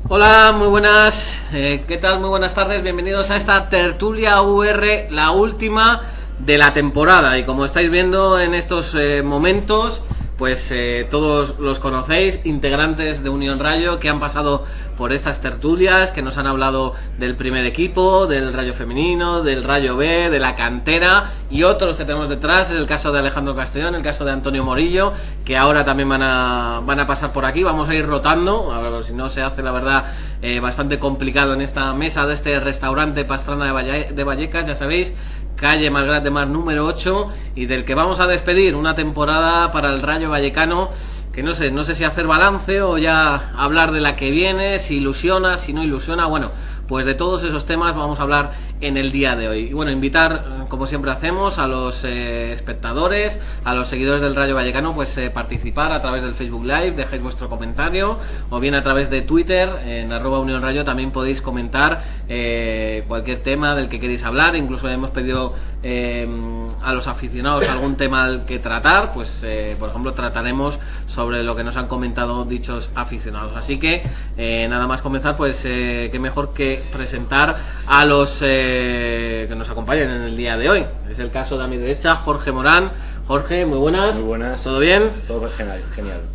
Hola, muy buenas, ¿qué tal? Muy buenas tardes, bienvenidos a esta tertulia UR, la última de la temporada. Y como estáis viendo en estos momentos, pues todos los conocéis, integrantes de Unión Rayo que han pasado por estas tertulias, que nos han hablado del primer equipo, del Rayo femenino, del Rayo B, de la cantera y otros que tenemos detrás. Es el caso de Alejandro Castellón, el caso de Antonio Morillo, que ahora también van a pasar por aquí. Vamos a ir rotando, a ver, si no se hace la verdad bastante complicado en esta mesa de este restaurante Pastrana de Vallecas, ya sabéis, calle Malgrat de Mar número 8, y del que vamos a despedir una temporada para el Rayo Vallecano que no sé si hacer balance o ya hablar de la que viene, si ilusiona, si no ilusiona. Bueno, pues de todos esos temas vamos a hablar en el día de hoy. Y bueno, invitar, como siempre hacemos, a los espectadores, a los seguidores del Rayo Vallecano, pues participar a través del Facebook Live, dejéis vuestro comentario, o bien a través de Twitter, en @Unión Rayo, también podéis comentar cualquier tema del que queréis hablar. Incluso hemos pedido a los aficionados algún tema al que tratar, pues por ejemplo trataremos sobre lo que nos han comentado dichos aficionados. Así que nada más comenzar, pues qué mejor que presentar a los que nos acompañan en el día de hoy. Es el caso de a mi derecha, Jorge Morán. Jorge, muy buenas. Muy buenas. ¿Todo bien? Todo genial.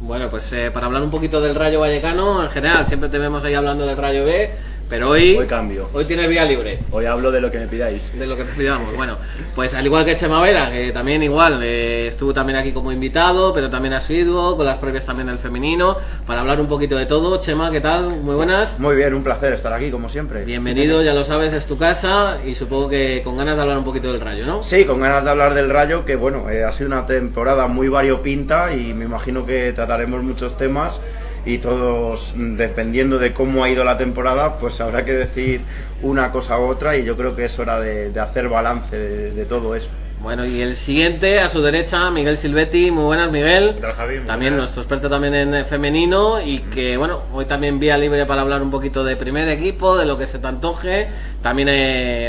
Bueno, pues para hablar un poquito del Rayo Vallecano, en general, siempre te vemos ahí hablando del Rayo B, pero hoy cambio. Hoy tienes vía libre. Hoy hablo de lo que me pidáis. De lo que te pidamos. Bueno, pues al igual que Chema Vera, que también igual estuvo también aquí como invitado, pero también asiduo, con las previas también del femenino, para hablar un poquito de todo. Chema, ¿qué tal? Muy buenas. Muy bien, un placer estar aquí, como siempre. Bienvenido, ya lo sabes, es tu casa, y supongo que con ganas de hablar un poquito del Rayo, ¿no? Sí, con ganas de hablar del Rayo, que bueno, ha sido una temporada muy variopinta y me imagino que trataremos muchos temas. Y todos, dependiendo de cómo ha ido la temporada, pues habrá que decir una cosa u otra, y yo creo que es hora de hacer balance de todo eso. Bueno, y el siguiente, a su derecha, Miguel Silvetti. Muy buenas, Miguel. ¿Qué tal, Javi? Muy también buenas. Nuestro experto también en femenino, y que, bueno, hoy también vía libre para hablar un poquito de primer equipo, de lo que se te antoje. También,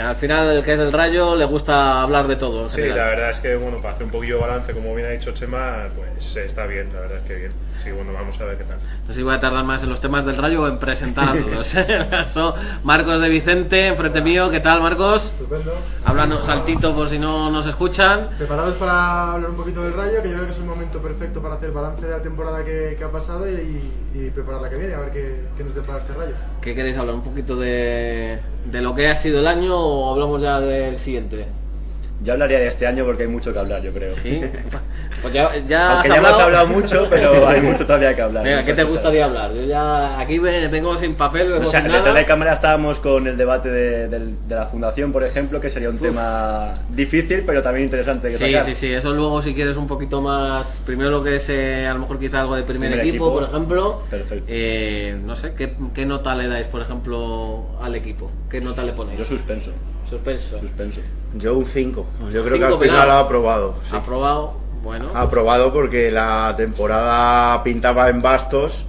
al final, el que es del Rayo, le gusta hablar de todo. Sí, la verdad es que, bueno, para hacer un poquillo de balance, como bien ha dicho Chema, pues está bien, la verdad es que bien. Sí, bueno, vamos a ver qué tal. No sé si voy a tardar más en los temas del Rayo o en presentar a todos. Marcos de Vicente, enfrente mío. ¿Qué tal, Marcos? Estupendo. Háblanos saltito por si no nos escuchan. Preparados para hablar un poquito del Rayo, que yo creo que es el momento perfecto para hacer balance de la temporada que ha pasado y preparar la que viene, a ver qué nos depara este Rayo. ¿Qué queréis hablar? ¿Un poquito de lo que ha sido el año o hablamos ya del siguiente? Yo hablaría de este año porque hay mucho que hablar, yo creo. Sí, pues ya aunque ya hemos hablado mucho, pero hay mucho todavía que hablar. Venga, ¿qué te gustaría hablar? Yo ya aquí vengo sin papel, vengo O sea, sin detrás nada. de cámara estábamos con el debate de la fundación, por ejemplo, que sería un tema difícil, pero también interesante que tocar. Sí, eso luego si quieres un poquito más, primero lo que es a lo mejor quizá algo de primer equipo, por ejemplo. Perfecto. No sé, ¿qué nota le dais, por ejemplo, al equipo? ¿Qué nota le ponéis? Yo suspenso. Suspenso. Yo un 5. Yo creo que al 5 final pelado. ha aprobado. Sí. Aprobado, bueno. Ha aprobado porque la temporada pintaba en bastos,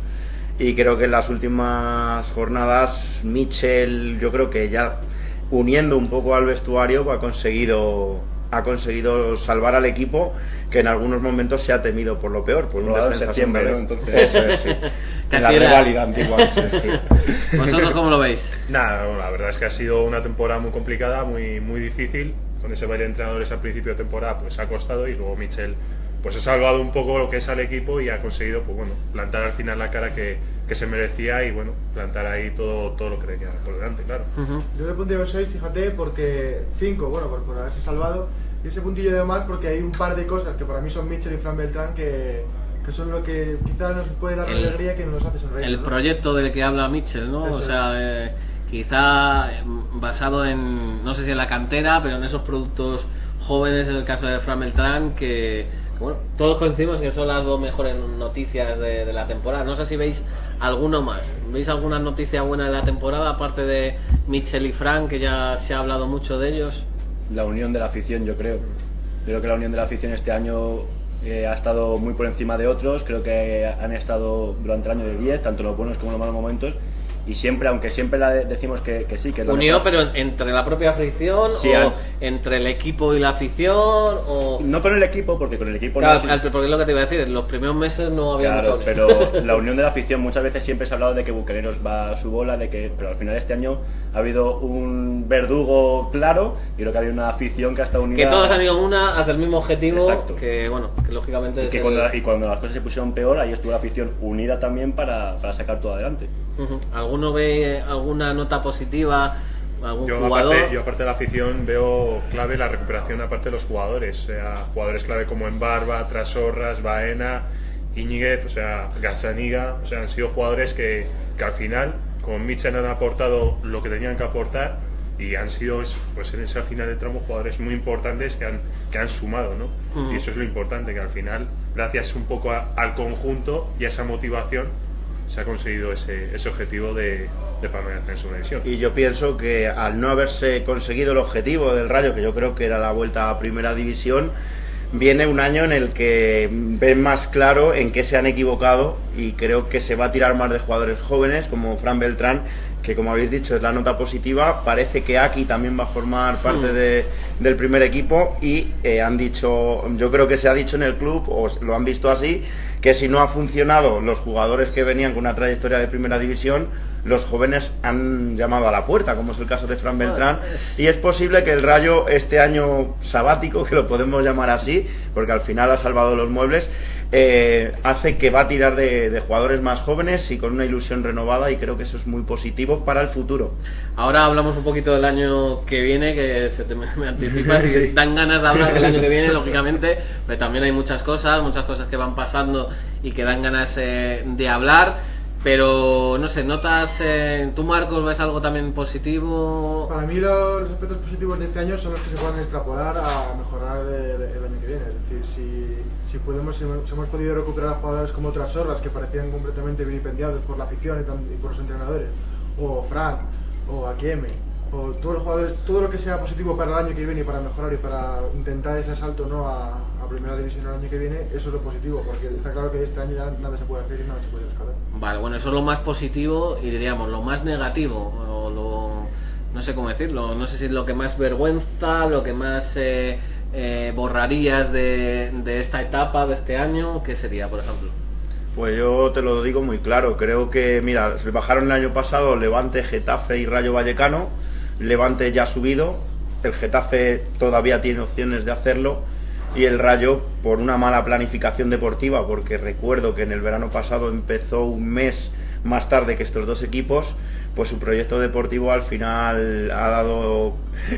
y creo que en las últimas jornadas Mitchell, yo creo que ya uniendo un poco al vestuario, ha conseguido salvar al equipo, que en algunos momentos se ha temido por lo peor, por un Lo ha dado en defensa septiembre, sin ¿no? ver. Entonces. Eso es, sí. En la Casi era. reválida antigua. Sí. ¿Vosotros cómo lo veis? Nada, bueno, la verdad es que ha sido una temporada muy complicada, muy difícil. Con ese baile de entrenadores al principio de temporada, pues ha costado, y luego Michel pues ha salvado un poco lo que es al equipo y ha conseguido, pues bueno, plantar al final la cara que se merecía, y bueno, plantar ahí todo lo que tenía por delante, claro. Yo le pondría un 6, fíjate, porque 5, bueno, por haberse salvado, y ese puntillo de más porque hay un par de cosas que para mí son Mitchell y Fran Beltrán que son lo que quizás nos puede dar la alegría que nos hace sonreír. El ¿no? proyecto del que habla Mitchell, ¿no? Eso o sea, quizá basado en, no sé si en la cantera, pero en esos productos jóvenes, en el caso de Fran Beltrán, que bueno, todos coincidimos que son las dos mejores noticias de la temporada. No sé si veis alguno más. ¿Veis alguna noticia buena de la temporada, aparte de Mitchell y Fran, que ya se ha hablado mucho de ellos? La unión de la afición, yo creo. Creo que la unión de la afición este año ha estado muy por encima de otros. Creo que han estado durante el año de 10, tanto los buenos como los malos momentos. Y siempre, aunque siempre decimos que sí, que es la Unión, mejor. pero entre la propia afición, Sí, o entre el equipo y la afición? O... No con el equipo, porque con el equipo claro, no porque es lo que te iba a decir, en los primeros meses no había claro, mucho... pero la unión de la afición, muchas veces siempre se ha hablado de que Bucaneros va a su bola, pero al final este año ha habido un verdugo claro, y creo que ha habido una afición que ha estado unida. Que todos han ido una hacia el mismo objetivo. Exacto. Que bueno, que lógicamente y, y cuando las cosas se pusieron peor, ahí estuvo la afición unida también para sacar todo adelante. ¿Alguno ve alguna nota positiva? ¿Algún jugador? Yo aparte de la afición veo clave la recuperación aparte de los jugadores, o sea, jugadores clave como Embarba, Trasorras, Baena, Íñiguez, o sea, Gazzaniga, o sea, han sido jugadores que al final, con Mitchell han aportado lo que tenían que aportar y han sido, pues en ese final del tramo, jugadores muy importantes que han sumado, ¿no? Y eso es lo importante, que al final, gracias un poco al conjunto y a esa motivación, se ha conseguido ese objetivo de permanecer en segunda división. Y yo pienso que al no haberse conseguido el objetivo del Rayo, que yo creo que era la vuelta a primera división, viene un año en el que ven más claro en qué se han equivocado, y creo que se va a tirar más de jugadores jóvenes como Fran Beltrán, que como habéis dicho es la nota positiva. Parece que Aki también va a formar parte del primer equipo, y han dicho, yo creo que se ha dicho en el club, o lo han visto así, que si no ha funcionado los jugadores que venían con una trayectoria de primera división, los jóvenes han llamado a la puerta, como es el caso de Fran Beltrán, y es posible que el Rayo este año sabático, que lo podemos llamar así, porque al final ha salvado los muebles, hace que va a tirar de jugadores más jóvenes y con una ilusión renovada, y creo que eso es muy positivo para el futuro. Ahora hablamos un poquito del año que viene, que me anticipas y Sí. dan ganas de hablar del año que viene, lógicamente, pero también hay muchas cosas que van pasando y que dan ganas de hablar. Pero no sé, notas, tú Marcos, ¿ves algo también positivo? Para mí los aspectos positivos de este año son los que se pueden extrapolar a mejorar el año que viene. Es decir, si hemos podido recuperar a jugadores como Trasorras, que parecían completamente vilipendiados por la afición y por los entrenadores, o Fran, o Akieme, o todos los jugadores, todo lo que sea positivo para el año que viene y para mejorar y para intentar ese salto, ¿no?, a primera división el año que viene, eso es lo positivo, porque está claro que este año ya nada se puede hacer y nada se puede rescatar. Vale, bueno, eso es lo más positivo, y diríamos lo más negativo, o no sé cómo decirlo, no sé si es lo que más vergüenza, lo que más borrarías de esta etapa, de este año, ¿qué sería, por ejemplo? Pues yo te lo digo muy claro, creo que, mira, se bajaron el año pasado Levante, Getafe y Rayo Vallecano. Levante ya ha subido, el Getafe todavía tiene opciones de hacerlo, y el Rayo, por una mala planificación deportiva, porque recuerdo que en el verano pasado empezó un mes más tarde que estos dos equipos, pues su proyecto deportivo al final ha dado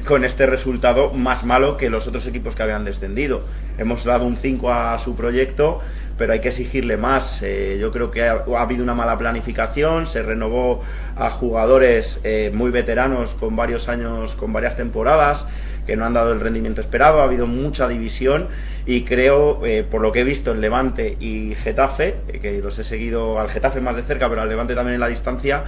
con este resultado más malo que los otros equipos que habían descendido. Hemos dado un 5 a su proyecto, pero hay que exigirle más. Yo creo que ha habido una mala planificación, se renovó a jugadores muy veteranos con varios años, con varias temporadas, que no han dado el rendimiento esperado. Ha habido mucha división, y creo, por lo que he visto en Levante y Getafe, que los he seguido al Getafe más de cerca, pero al Levante también en la distancia,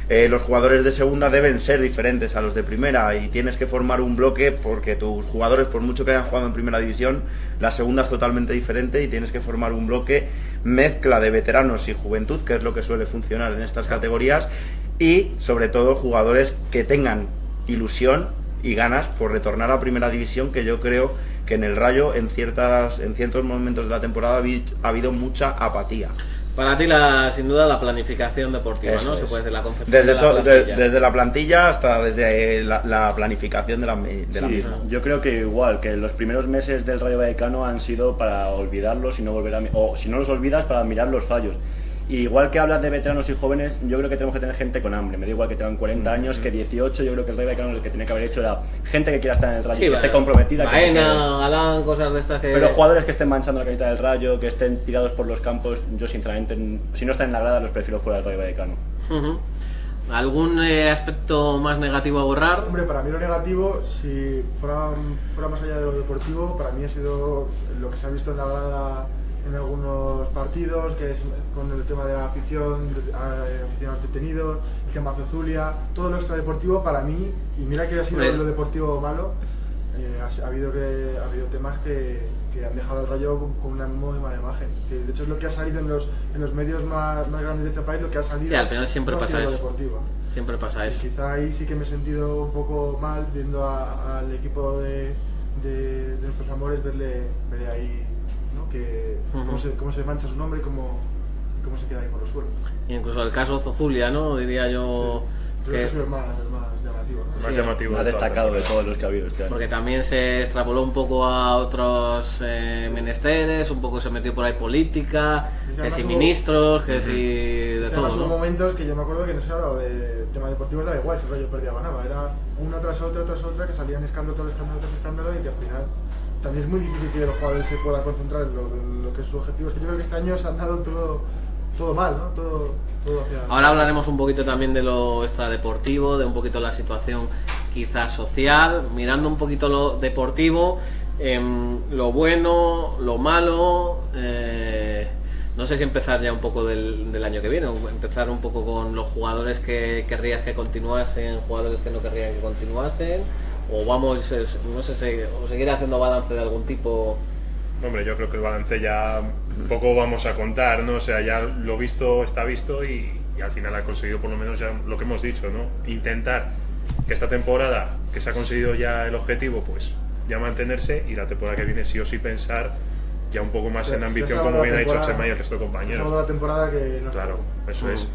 los jugadores de segunda deben ser diferentes a los de primera, y tienes que formar un bloque, porque tus jugadores, por mucho que hayan jugado en primera división, la segunda es totalmente diferente, y tienes que formar un bloque mezcla de veteranos y juventud, que es lo que suele funcionar en estas categorías, y sobre todo jugadores que tengan ilusión y ganas por retornar a primera división, que yo creo que en el Rayo en ciertos momentos de la temporada ha habido mucha apatía. Para ti, sin duda, la planificación deportiva, Eso ¿no? es. Se puede decir, la concepción desde la plantilla hasta desde la planificación de la misma. Yo creo que igual, que los primeros meses del Rayo Vallecano han sido para olvidarlos y no volver o si no los olvidas, para mirar los fallos. Y igual que hablas de veteranos y jóvenes, yo creo que tenemos que tener gente con hambre. Me da igual que tengan 40 años, que 18. Yo creo que el Rayo Vallecano lo que tenía que haber hecho era gente que quiera estar en el Rayo, sí, que esté comprometida. Baena, Galán, cosas de estas que... Pero jugadores que estén manchando la camiseta del Rayo, que estén tirados por los campos, yo sinceramente, si no están en la grada, los prefiero fuera del Rayo Vallecano. ¿Algún aspecto más negativo a borrar? Hombre, para mí lo negativo, si fuera más allá de lo deportivo, para mí ha sido lo que se ha visto en la grada en algunos partidos, que es con el tema de la afición, aficionados detenidos, el tema Zozulia, todo lo extradeportivo para mí, y mira que ha sido lo deportivo malo, ha habido temas que han dejado el Rayo con una muy mala imagen. Que de hecho es lo que ha salido en los medios más grandes de este país, lo que ha salido. Sí, al final siempre no ha pasa sido lo eso. deportivo. Siempre pasa eso. Quizá ahí sí que me he sentido un poco mal viendo al equipo de nuestros amores, verle ahí, ¿no? Que cómo se mancha su nombre y cómo se queda ahí por los suelos. Y incluso el caso Zozulia, ¿no? Diría yo. Sí. Creo que ha sido el más llamativo, ¿no? Más llamativo. Más de toda la destacado de temporada. todos los que ha habido este año. Porque también se extrapoló un poco a otros menesteres, un poco se metió por ahí política, Y que además si hubo- ministros, que si de Además todo, hubo ¿no? momentos que yo me acuerdo que no se hablaba de temas deportivos, daba igual si el Rayo perdía o ganaba, era una tras otra que salían escándalo tras escándalo y que al final también es muy difícil que los jugadores se puedan concentrar en lo que es su objetivo. Es que yo creo que este año se han dado todo mal, ¿no? Todo hacia... Ahora hablaremos un poquito también de lo extradeportivo, de un poquito la situación quizás social, mirando un poquito lo deportivo, lo bueno, lo malo. No sé si empezar ya un poco del año que viene, o empezar un poco con los jugadores que querrías que continuasen, jugadores que no querrían que continuasen, o vamos, no sé, o seguir haciendo balance de algún tipo. Hombre, yo creo que el balance ya un poco vamos a contar, ¿no? O sea, ya lo visto está visto y al final ha conseguido por lo menos ya lo que hemos dicho, ¿no? Intentar que esta temporada, que se ha conseguido ya el objetivo, pues ya mantenerse, y la temporada que viene sí o sí pensar ya un poco más en ambición, como bien ha dicho Chema y el resto de compañeros. la temporada que no Claro, eso es.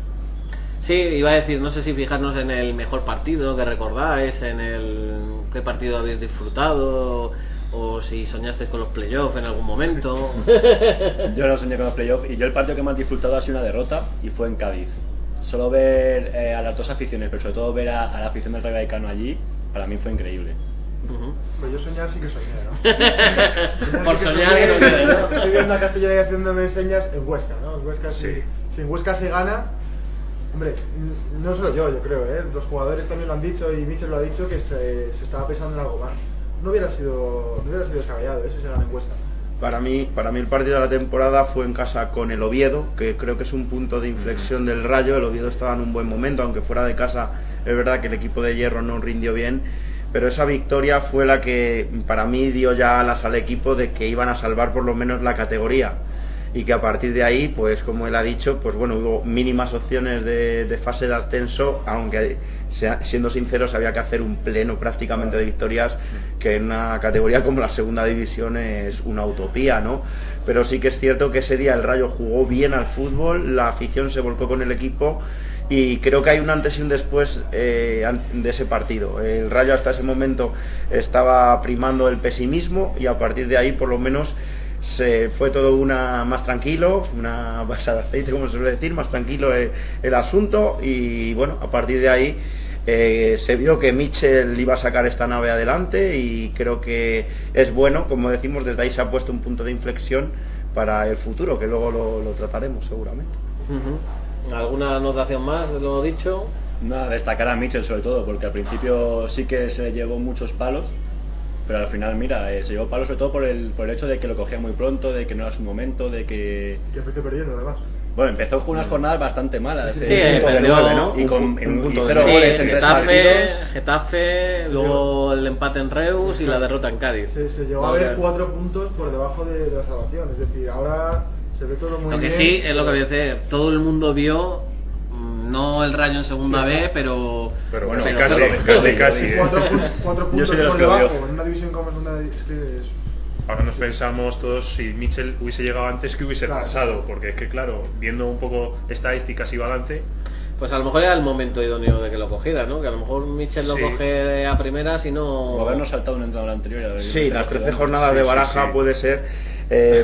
Sí, iba a decir, no sé si fijarnos en el mejor partido que recordáis, en el qué partido habéis disfrutado, o si soñasteis con los playoffs en algún momento. Yo no soñé con los playoffs y yo el partido que más he disfrutado ha sido una derrota y fue en Cádiz. Solo ver a las dos aficiones, pero sobre todo ver a la afición del Rayo Vallecano allí, para mí fue increíble. Ujú. Pero yo soñar sí que soñé, ¿no? Por sí que soñar que no quede, ¿no? Estoy viendo a Castellón y haciéndome señas en Huesca, ¿no? En Huesca, Sí. si en Huesca se gana, hombre, no solo yo creo, ¿eh? Los jugadores también lo han dicho y Michel lo ha dicho, que se estaba pensando en algo más. No hubiera sido descabellado, ¿eh? Si se gana en Huesca. Para mí el partido de la temporada fue en casa con el Oviedo, que creo que es un punto de inflexión del Rayo. El Oviedo estaba en un buen momento, aunque fuera de casa es verdad que el equipo de Hierro no rindió bien, pero esa victoria fue la que para mí dio ya alas al equipo de que iban a salvar por lo menos la categoría, y que a partir de ahí, pues como él ha dicho, pues bueno, hubo mínimas opciones de fase de ascenso, aunque siendo sinceros había que hacer un pleno prácticamente de victorias, que en una categoría como la segunda división es una utopía, ¿no? Pero sí que es cierto que ese día el Rayo jugó bien al fútbol, la afición se volcó con el equipo, y creo que hay un antes y un después de ese partido. El Rayo hasta ese momento estaba primando el pesimismo, y a partir de ahí por lo menos se fue todo más tranquilo, una basa de aceite, como se suele decir, más tranquilo el asunto, y bueno, a partir de ahí se vio que Michel iba a sacar esta nave adelante, y creo que es bueno, como decimos, desde ahí se ha puesto un punto de inflexión para el futuro, que luego lo trataremos seguramente. Ujú. ¿Alguna anotación más de lo dicho? Nada, destacar a Michel sobre todo, porque al principio sí que se llevó muchos palos, pero al final, mira, se llevó palos sobre todo por el hecho de que lo cogía muy pronto, de que no era su momento, de que... Que empecé perdiendo, además. Bueno, empezó con unas jornadas bastante malas. Sí, Un punto de perdió, 9, ¿no? Y con un punto y de cero Sí, nueve. goles en tres partidos. Getafe, luego el empate en Reus y la derrota en Cádiz. Se llegó Vale. a ver 4 puntos por debajo de la salvación, es decir, ahora se ve todo muy Lo que bien. sí es lo que voy a decir, todo el mundo vio, no el Rayo en segunda Sí, B, pero Bueno, Pero casi, pero- casi. 4 Yo puntos soy de los por que lo debajo, veo. en una división como es una, es que es... Ahora nos pensamos todos si Michel hubiese llegado antes, que hubiese Claro. pasado, porque es que claro, viendo un poco estadísticas y balance, pues a lo mejor era el momento idóneo de que lo cogiera, ¿no? Que a lo mejor Michel lo Sí. coge a primeras y no... O habernos saltado un entrenador anterior. y haber- Sí, las 13 jugando. jornadas Sí, de sí, Baraja sí. puede ser,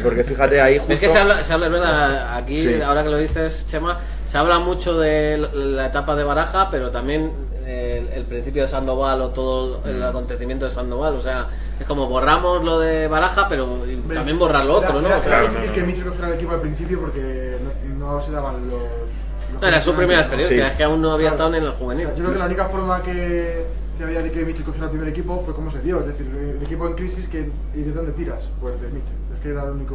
porque fíjate ahí justo... Es que se habla, es verdad, aquí Sí. ahora que lo dices, Chema, se habla mucho de la etapa de Baraja, pero también el principio de Sandoval o todo el acontecimiento de Sandoval, o sea, es como borramos lo de Baraja, pero también borrar lo otro, ¿no? Era O sea, Claro, difícil no, que no. Michel cogiera el equipo al principio porque no se daban los... no, era su primera experiencia, Sí. es que aún no había Claro. estado en el O juvenil. sea, yo creo que la única forma que había de que Michel cogiera el primer equipo fue como se dio, es decir, el equipo en crisis ¿y de dónde tiras? Pues de Michel. Es que era la única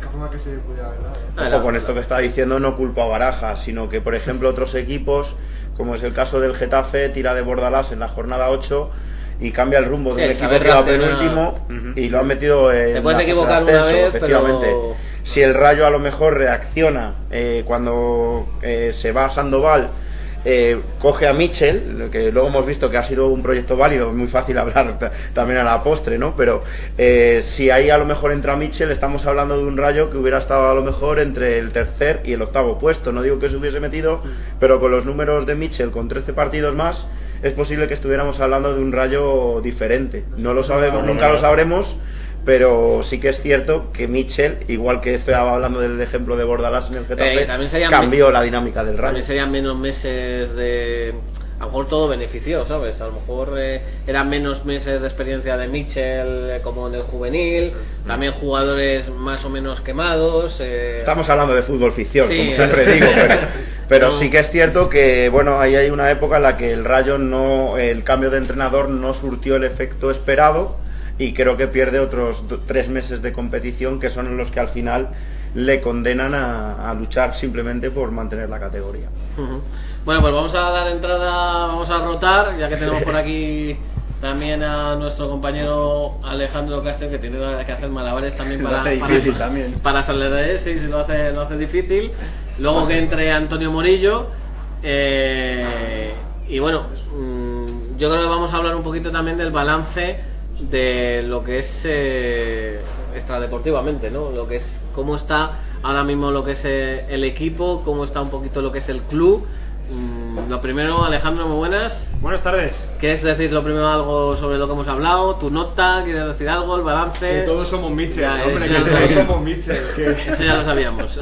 forma que se podía dar. Ojo, con esto que está diciendo no culpa a Baraja, sino que por ejemplo otros equipos, como es el caso del Getafe, tira de Bordalás en la jornada 8 y cambia el rumbo Sí, del el equipo que saber va reaccionar. penúltimo y lo han metido en Te puedes la fase de equivocar una ascenso, vez, efectivamente. pero... Si el Rayo a lo mejor reacciona cuando se va a Sandoval, coge a Mitchell, que luego hemos visto que ha sido un proyecto válido, muy fácil hablar también a la postre, ¿no? Pero si ahí a lo mejor entra Mitchell, estamos hablando de un Rayo que hubiera estado a lo mejor entre el tercer y el octavo puesto. No digo que se hubiese metido, pero con los números de Mitchell, con 13 partidos más, es posible que estuviéramos hablando de un Rayo diferente. No lo sabemos, nunca lo sabremos. Pero sí que es cierto que Mitchell, igual que estaba hablando del ejemplo de Bordalás en el Getafe, cambió la dinámica del Rayo. También serían menos meses de... A lo mejor todo benefició, ¿sabes? A lo mejor eran menos meses de experiencia de Mitchell como en el juvenil, también jugadores más o menos quemados. Estamos hablando de fútbol ficción, Sí, como siempre digo, pero sí que es cierto que, bueno, ahí hay una época en la que el Rayo el cambio de entrenador no surtió el efecto esperado. Y creo que pierde otros 3 meses de competición que son los que al final le condenan a luchar simplemente por mantener la categoría. Bueno, pues vamos a dar entrada, vamos a rotar, ya que tenemos por aquí también a nuestro compañero Alejandro Castro, que tiene que hacer malabares también para salir de él, sí, lo hace difícil. Luego que entre Antonio Morillo. Y bueno, yo creo que vamos a hablar un poquito también del balance de lo que es extradeportivamente, ¿no? Lo que es cómo está ahora mismo lo que es el equipo, cómo está un poquito lo que es el club. Lo primero, Alejandro, muy buenas. Buenas tardes. ¿Quieres decir lo primero algo sobre lo que hemos hablado? ¿Tu nota? ¿Quieres decir algo? ¿El balance? Que todos somos Mitchell, Ya, hombre, eso que ya todos somos Mitchell. Eso ya lo sabíamos.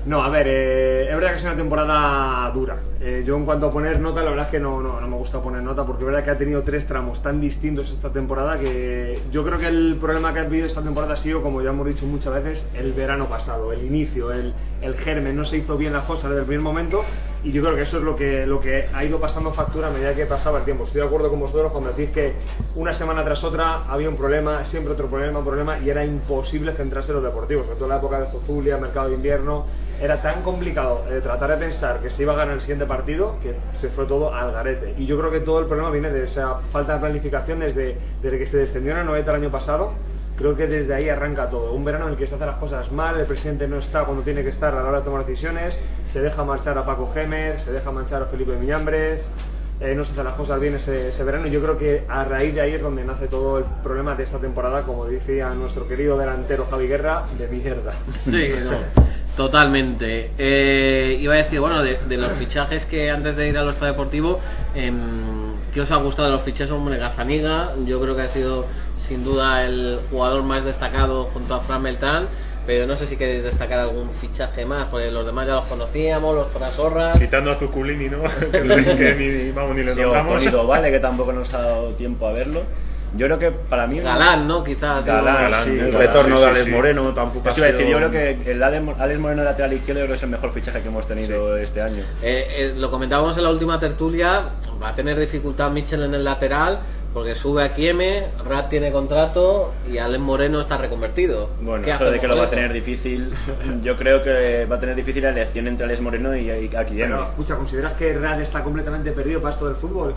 No, a ver, es verdad que es una temporada dura. Yo en cuanto a poner nota, la verdad es que no me gusta poner nota, porque es verdad que ha tenido 3 tramos tan distintos esta temporada que yo creo que el problema que ha habido esta temporada ha sido, como ya hemos dicho muchas veces, el verano pasado, el inicio, el germen. No se hizo bien las cosas desde el primer momento y yo creo que eso es lo que ha ido pasando factura a medida que pasaba el tiempo. Estoy de acuerdo con vosotros cuando decís que una semana tras otra había un problema, siempre otro problema y era imposible centrarse en los deportivos, sobre todo en la época de Zozulia, mercado de invierno. Era tan complicado tratar de pensar que se iba a ganar el siguiente partido que se fue todo al garete. Y yo creo que todo el problema viene de esa falta de planificación desde que se descendió en la noveta el año pasado. Creo que desde ahí arranca todo. Un verano en el que se hacen las cosas mal, el presidente no está cuando tiene que estar a la hora de tomar decisiones, se deja marchar a Paco Gémez, se deja marchar a Felipe Miñambres, no se hacen las cosas bien ese verano y yo creo que a raíz de ahí es donde nace todo el problema de esta temporada, como decía nuestro querido delantero Javi Guerra, de mierda. Sí, no, totalmente. Iba a decir, bueno, de los fichajes que antes de ir a lo extradeportivo, ¿qué os ha gustado de los fichajes? Hombre, Gazzaniga, yo creo que ha sido sin duda el jugador más destacado junto a Fran Beltrán, pero no sé si queréis destacar algún fichaje más, porque los demás ya los conocíamos, los Trasorras. Quitando a Zuculini, ¿no? que ni le nombramos. Vale, que tampoco nos ha dado tiempo a verlo. Yo creo que para mí... Galán, ¿no? Quizás. Galán, sí. El retorno de Alex Moreno tampoco ha sido... decir, yo creo que el Alex Moreno lateral izquierdo yo creo que es el mejor fichaje que hemos tenido este año. Lo comentábamos en la última tertulia, va a tener dificultad Mitchell en el lateral, porque sube a Kieme, Rat tiene contrato y Alex Moreno está reconvertido. Bueno, eso de que lo va a tener difícil, yo creo que va a tener difícil la elección entre Alex Moreno y a Kieme. Pero, escucha, ¿consideras que Rat está completamente perdido para esto del fútbol?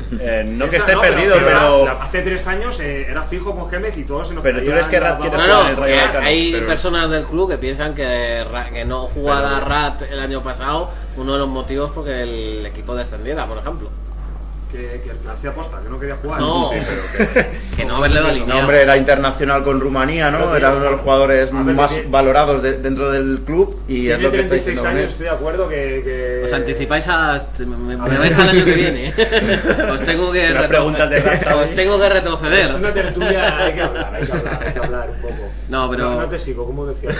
No que esté perdido, pero... Hace 3 años era fijo con Gémez y todos se nos... Pero tú crees que Rat quiere No, jugar en el Rayo Vallecano. hay personas del club que piensan que no jugara Rat el año pasado, uno de los motivos porque el equipo descendiera, por ejemplo. Que hacía aposta, que no quería jugar. No, Sí, pero que no haberle alineado. No, hombre, era internacional con Rumanía, ¿no? Era uno de los jugadores más valorados dentro del club y es tiene lo que estáis 36 diciendo. años, estoy de acuerdo que... Os anticipáis me vais al año que viene. Os tengo que retroceder. Es una tertulia, hay que hablar un poco. No, pero... No te sigo, ¿cómo decías?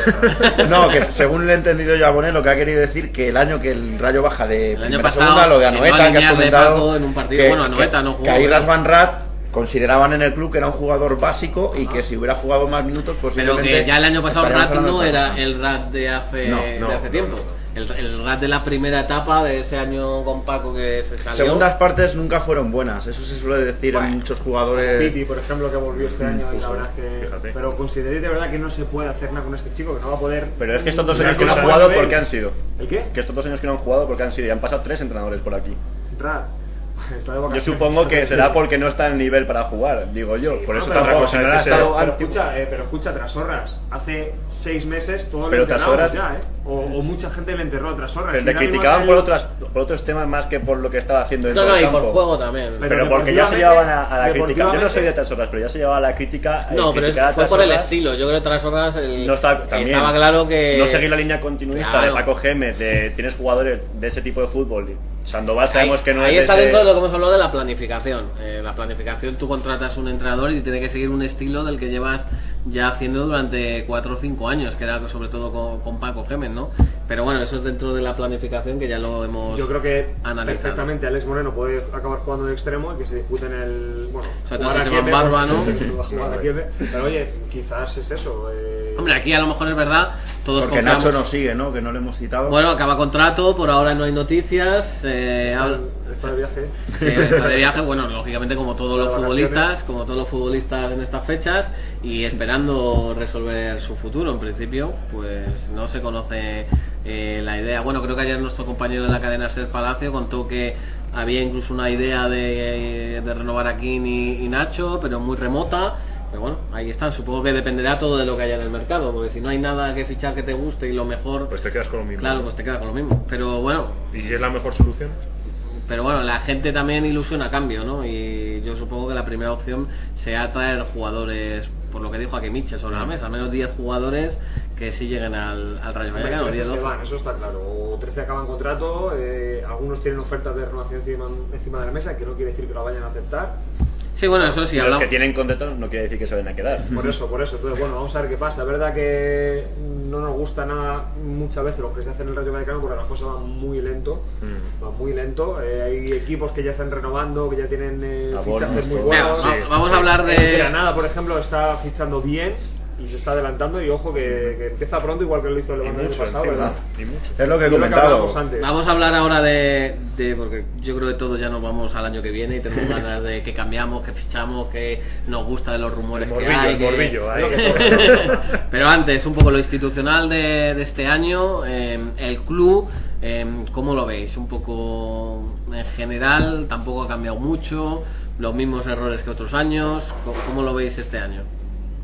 No, que según le he entendido yo a Bonet, lo que ha querido decir que el año que el Rayo baja de El año primera a pasado, segunda, lo de Anoeta, no que has alinearle comentado, Paco en un partido. Bueno, Anoeta no jugó. que ahí Rasvan Rat consideraban en el club que era un jugador básico y que si hubiera jugado más minutos Pero posiblemente... que ya el año pasado estaríamos Rat hablando no de otra era cosa. el Rat de hace tiempo. El Rat de la primera etapa de ese año con Paco que se salió. Segundas partes nunca fueron buenas, eso se suele decir Bueno. en muchos jugadores. Piti, por ejemplo, que volvió este año y la verdad es que... Fíjate. Pero consideréis de verdad que no se puede hacer nada con este chico, que no va a poder... Pero es que estos 2 años Mira, que no han se jugado, puede ¿por qué ver. han sido? ¿El qué? Que estos 2 años que no han jugado, ¿por qué han sido? Y han pasado 3 entrenadores por aquí. Rat. Está de Yo vacaciones. supongo que será porque no está en nivel para jugar, digo yo. Sí, por eso pero tampoco otra cosa no es ha que estado Pero antiguo. escucha, Trasorras, hace 6 meses todo Pero lo enterramos Trasorras- ya, o mucha gente le enterró a Trasorras. Pero Y te ahora mismo criticaban es el- por otros temas más que por lo que estaba haciendo dentro No, no, del y campo. por juego también. Pero porque ya se llevaban a la crítica. Yo no soy de deportivamente- Trasorras, pero ya se llevaba a la crítica. No, pero criticar a fue por el Trasorras. estilo. Yo creo que tras horas No estaba claro que... no seguir la línea continuista Claro. de Paco Gémez, de tienes jugadores de ese tipo de fútbol. Sandoval sabemos que no ahí es está de ese- dentro de lo que hemos hablado de la planificación. La planificación, tú contratas un entrenador y tiene que seguir un estilo del que llevas ya haciendo durante 4 o 5 años, que era sobre todo con Paco Gémez, ¿no? Pero bueno, eso es dentro de la planificación que ya lo hemos Yo creo que analizado. perfectamente Alex Moreno puede acabar jugando de extremo y que se disputen el. Bueno, Sobre todo jugar si a se va Kiev, Barba, ¿no? va a jugar a Kiev, pero oye, quizás es eso. Hombre, aquí a lo mejor es verdad, todos Porque confiamos. Nacho nos sigue, ¿no? Que no le hemos citado. Bueno, acaba contrato, por ahora no hay noticias. Está de viaje. Sí, está de viaje, bueno, lógicamente como todos Está los de futbolistas, vacaciones. como todos los futbolistas en estas fechas y esperando resolver su futuro. En principio, pues no se conoce la idea. Bueno, creo que ayer nuestro compañero de la cadena Ser Palacio contó que había incluso una idea de renovar a King y Nacho, pero muy remota. Pero bueno, ahí está. Supongo que dependerá todo de lo que haya en el mercado, porque si no hay nada que fichar que te guste y lo mejor, Pues te quedas con lo mismo. claro, pues te queda con lo mismo. Pero bueno, ¿Y es la mejor solución? la gente también ilusiona a cambio, ¿no? Y yo supongo que la primera opción sea traer jugadores, por lo que dijo aquí Mitchell sobre la mesa, al menos 10 jugadores que sí lleguen al Rayo Vallecano, 13 10, se 12. van, eso está claro. O 13 acaban contrato, algunos tienen ofertas de renovación encima de la mesa, que no quiere decir que lo vayan a aceptar. Sí, bueno, eso sí, Los hablamos. que tienen contrato no quiere decir que se vayan a quedar. Por eso. Entonces, bueno, vamos a ver qué pasa. Es verdad que no nos gusta nada muchas veces lo que se hace en el Rayo Vallecano porque las cosas van muy lento. Van muy lento. Hay equipos que ya están renovando, que ya tienen Abonos, fichajes muy todo. buenos. Venga, vamos a hablar de- Granada, por ejemplo, está fichando bien y se está adelantando. Y ojo que empieza pronto, igual que lo hizo el Y Levante el año mucho pasado, encima. ¿verdad? Y mucho. Es lo que he Yo comentado. hablábamos antes. Vamos a hablar ahora porque yo creo que todos ya nos vamos al año que viene y tenemos ganas de que cambiamos, que fichamos, que nos gusta de los rumores El que morbillo, hay. el que- morbillo, ahí. Pero antes, un poco lo institucional de este año, el club, ¿cómo lo veis? Un poco en general, tampoco ha cambiado mucho, los mismos errores que otros años. ¿Cómo lo veis este año?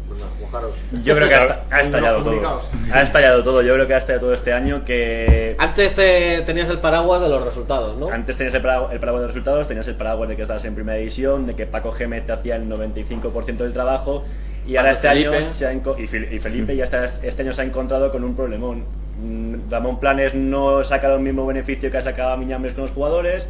Venga, mojaros. Yo creo que ha estallado todo. Comunicaos. Ha estallado todo. Yo creo que ha estallado todo este año. Que Antes tenías el paraguas de los resultados, ¿no? antes tenías el paraguas de resultados, tenías el paraguas de que estabas en primera división, de que Paco Gémez te hacía el 95% del trabajo. Y ahora este Felipe. año y Felipe ya este año se ha encontrado con un problemón. Ramón Planes no saca el mismo beneficio que ha sacado Miñambres con los jugadores.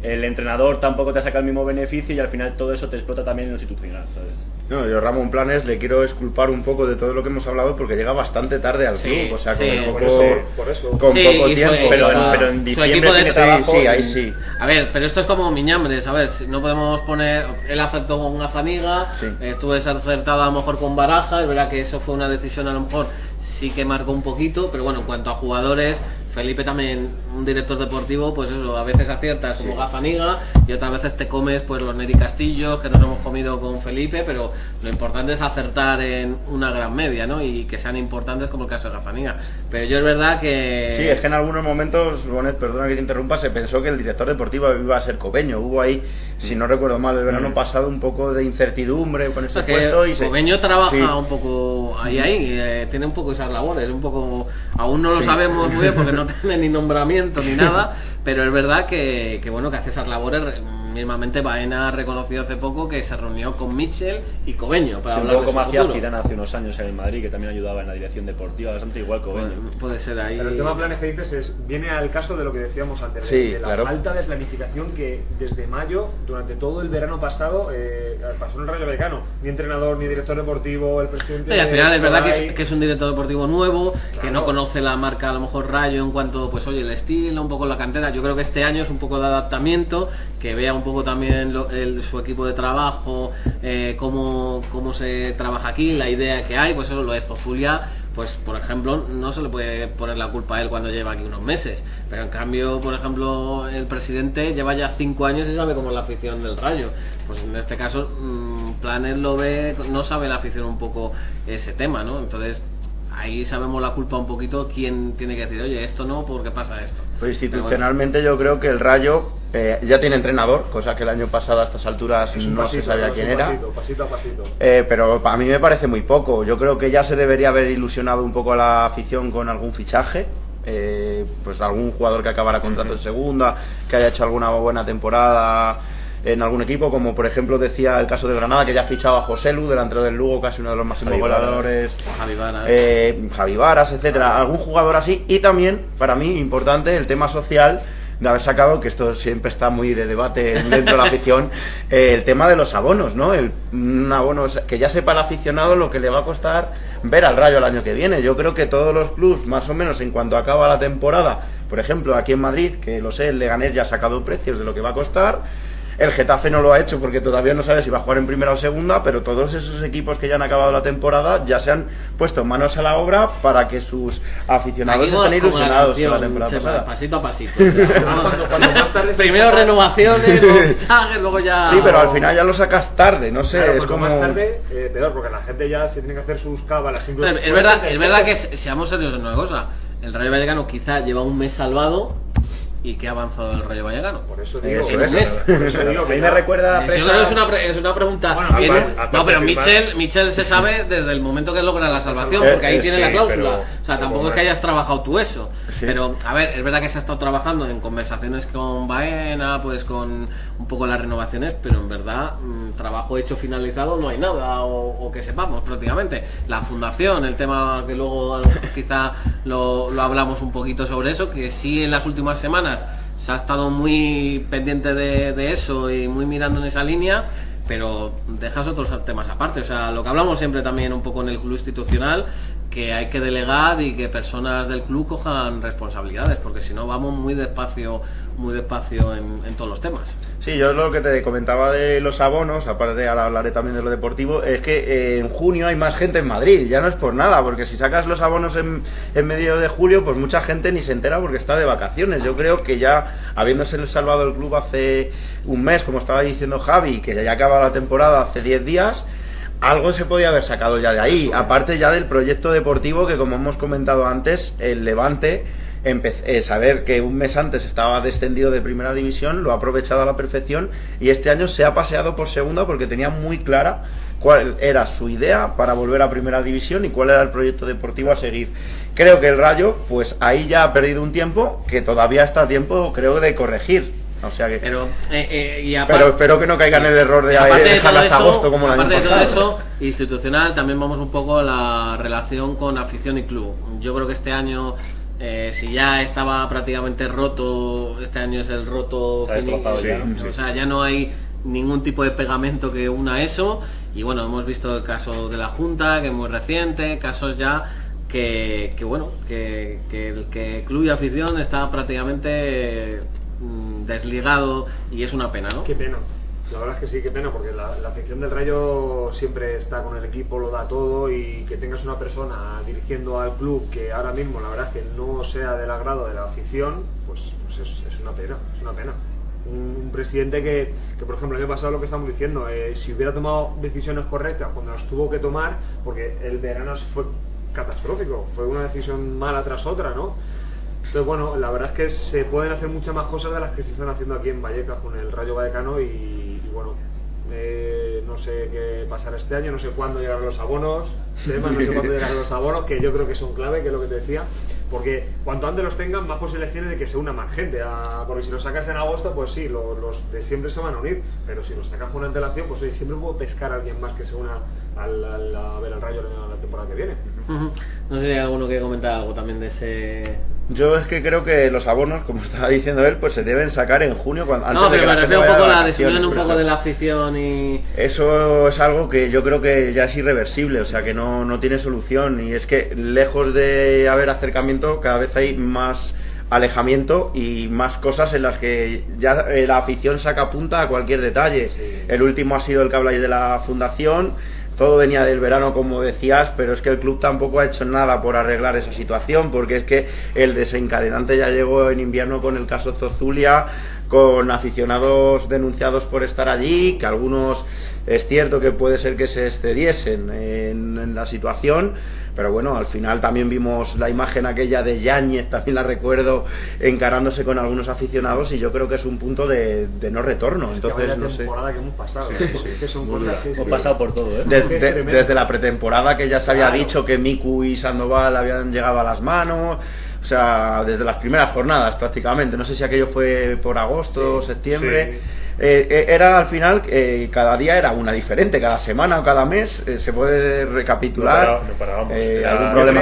El entrenador tampoco te saca el mismo beneficio y al final todo eso te explota también en lo institucional, ¿sabes? No, yo Ramón Planes le quiero exculpar un poco de todo lo que hemos hablado porque llega bastante tarde al Sí, club, o sea, sí, con por poco, eso, por eso. con Sí, poco y su- tiempo. y Pero, su- pero en su diciembre equipo de tiene trabajo- Sí, ahí sí. A ver, pero esto es como Miñambres, a ver, si no podemos poner. Él acertó con Gazaniga, Sí. estuvo desacertado a lo mejor con Baraja, es verdad que eso fue una decisión a lo mejor sí que marcó un poquito, pero bueno, en cuanto a jugadores, Felipe también, un director deportivo, pues eso, a veces aciertas como Gazaniga y otras veces te comes pues los Neri Castillo, que nos hemos comido con Felipe, pero lo importante es acertar en una gran media, ¿no? Y que sean importantes como el caso de Gazaniga. Pero yo es verdad que... Sí, es que en algunos momentos, Bonet, perdona que te interrumpa, se pensó que el director deportivo iba a ser Cobeño. Hubo ahí, si no recuerdo mal, el verano pasado un poco de incertidumbre con ese Es que puesto. Y Cobeño trabaja sí. un poco ahí, tiene un poco esas labores, un poco, aún no lo Sí. sabemos muy bien porque no tiene ni nombramiento ni nada, pero es verdad que bueno, que hace esas labores. Mismamente Baena ha reconocido hace poco que se reunió con Mitchell y Cobeño para Un hablar poco de su como hacía futuro. Zidane hace unos años en el Madrid, que también ayudaba en la dirección deportiva, bastante igual Cobeño. Puede ser ahí. Pero el tema planes que dices viene al caso de lo que decíamos antes, Sí, de la claro. falta de planificación que desde mayo, durante todo el verano pasado, pasó en el Rayo Vallecano. Ni entrenador, ni director deportivo, el presidente... Y al final es verdad Garay. que es un director deportivo nuevo, que Claro. no conoce la marca a lo mejor Rayo en cuanto, pues oye, el estilo, un poco la cantera. Yo creo que este año es un poco de adaptamiento, que vea un poco también su equipo de trabajo, cómo se trabaja aquí, la idea que hay, pues eso lo de Zozulia. Pues, por ejemplo, no se le puede poner la culpa a él cuando lleva aquí unos meses. Pero en cambio, por ejemplo, el presidente lleva ya 5 años y sabe cómo es la afición del Rayo. Pues en este caso, Planes lo ve, no sabe la afición un poco ese tema, ¿no? Entonces, ahí sabemos la culpa un poquito, quién tiene que decir, oye, esto no, ¿por qué pasa esto? Pues institucionalmente yo creo que el Rayo Ya tiene entrenador, cosa que el año pasado a estas alturas no se sabía quién era. Pasito a pasito. Pero a mí me parece muy poco. Yo creo que ya se debería haber ilusionado un poco a la afición con algún fichaje. Pues algún jugador que acabara contrato en segunda, que haya hecho alguna buena temporada en algún equipo, como por ejemplo decía el caso de Granada, que ya ha fichado a Joselu, delantero del Lugo, casi uno de los máximos goleadores, Javi Varas, etcétera, algún jugador así. Y también, para mí, importante el tema social de haber sacado, que esto siempre está muy de debate dentro de la afición, el tema de los abonos, ¿no? Un abono que ya sepa el aficionado lo que le va a costar ver al Rayo el año que viene. Yo creo que todos los clubs, más o menos en cuanto acaba la temporada, por ejemplo aquí en Madrid, que lo sé, el Leganés ya ha sacado precios de lo que va a costar. El Getafe no lo ha hecho porque todavía no sabe si va a jugar en primera o segunda, pero todos esos equipos que ya han acabado la temporada ya se han puesto manos a la obra para que sus aficionados estén ilusionados con la temporada pasada. Pasito a pasito. Cuando más tarde primero renovaciones, luego fichajes, luego ya... Sí, pero al final ya lo sacas tarde, no sé, claro, es como... más tarde, peor, porque la gente ya se tiene que hacer sus cábalas. Es verdad que seamos serios en una cosa. El Rayo Vallecano quizá lleva un mes salvado. ¿Y qué ha avanzado el Rayo Vallecano? Por eso digo, por eso digo que me recuerda yo creo que es una pregunta. Bueno, no, pero Michel se sabe desde el momento que logra la salvación, porque ahí tiene la cláusula. O sea, tampoco es que hayas trabajado tú eso. Sí. Pero, a ver, es verdad que se ha estado trabajando en conversaciones con Baena, pues con un poco las renovaciones, pero en verdad, trabajo hecho finalizado no hay nada, o que sepamos prácticamente. La fundación, el tema que luego quizá lo hablamos un poquito sobre eso, que sí en las últimas semanas se ha estado muy pendiente de eso y muy mirando en esa línea, pero dejas otros temas aparte. O sea, lo que hablamos siempre también un poco en el club institucional, que hay que delegar y que personas del club cojan responsabilidades, porque si no vamos muy despacio en todos los temas. Sí, yo lo que te comentaba de los abonos, aparte ahora hablaré también de lo deportivo, es que en junio hay más gente en Madrid, ya no es por nada, porque si sacas los abonos en medio de julio, pues mucha gente ni se entera porque está de vacaciones. Yo creo que ya, habiéndose salvado el club hace un mes, como estaba diciendo Javi, que ya acaba la temporada hace 10 días, algo se podía haber sacado ya de ahí, aparte ya del proyecto deportivo que, como hemos comentado antes, el Levante, saber que un mes antes estaba descendido de primera división, lo ha aprovechado a la perfección y este año se ha paseado por segunda porque tenía muy clara cuál era su idea para volver a primera división y cuál era el proyecto deportivo a seguir. Creo que el Rayo, pues ahí ya ha perdido un tiempo que todavía está a tiempo, creo, de corregir. O sea que, pero espero que no caigan en el error de dejar hasta agosto como el año pasado. Aparte de todo eso, institucional, también vamos un poco a la relación con afición y club. Yo creo que este año, si ya estaba prácticamente roto, este año es el roto finito. O sea, ya no hay ningún tipo de pegamento que una eso. Y bueno, hemos visto el caso de la Junta, que es muy reciente, casos ya que el club y afición está prácticamente desligado, y es una pena, ¿no? Qué pena, la verdad es que sí, qué pena, porque la afición del Rayo siempre está con el equipo, lo da todo, y que tengas una persona dirigiendo al club que ahora mismo la verdad es que no sea del agrado de la afición, pues es una pena, es una pena. Un presidente que por ejemplo, el año pasado, lo que estamos diciendo, si hubiera tomado decisiones correctas cuando las tuvo que tomar, porque el verano fue catastrófico, fue una decisión mala tras otra, ¿no? Entonces, bueno, la verdad es que se pueden hacer muchas más cosas de las que se están haciendo aquí en Vallecas con el Rayo Vallecano y bueno, no sé qué pasará este año, no sé cuándo llegarán los abonos, no sé cuándo llegarán los abonos, que yo creo que son clave, que es lo que te decía, porque cuanto antes los tengan, más posibilidades tienen de que se una más gente, porque si los sacas en agosto, pues sí, los de siempre se van a unir, pero si los sacas con una antelación, pues oye, siempre puedo pescar a alguien más que se una a ver al Rayo la temporada que viene. No sé si hay alguno que comentar algo también de ese... Yo es que creo que los abonos, como estaba diciendo él, pues se deben sacar en junio, antes no, pero de que me la refiero gente un poco a la vacaciones, desunión un poco de la afición y... Eso es algo que yo creo que ya es irreversible, o sea que no tiene solución, y es que lejos de haber acercamiento, cada vez hay más alejamiento y más cosas en las que ya la afición saca punta a cualquier detalle. Sí. El último ha sido el que habláis de la fundación. Todo venía del verano, como decías, pero es que el club tampoco ha hecho nada por arreglar esa situación, porque es que el desencadenante ya llegó en invierno con el caso Zozulia, con aficionados denunciados por estar allí, que algunos es cierto que puede ser que se excediesen en la situación, pero bueno, al final también vimos la imagen aquella de Yáñez, también la recuerdo, encarándose con algunos aficionados, y yo creo que es un punto de no retorno. Entonces, no sé. Temporada que hemos pasado, que son Muy cosas dura. que Hemos pasado por todo, ¿eh? Desde la pretemporada, que ya se había dicho que Miku y Sandoval habían llegado a las manos, o sea, desde las primeras jornadas prácticamente. No sé si aquello fue por agosto, septiembre. Era al final, cada día era una diferente, cada semana o cada mes se puede recapitular No parábamos. algún problema.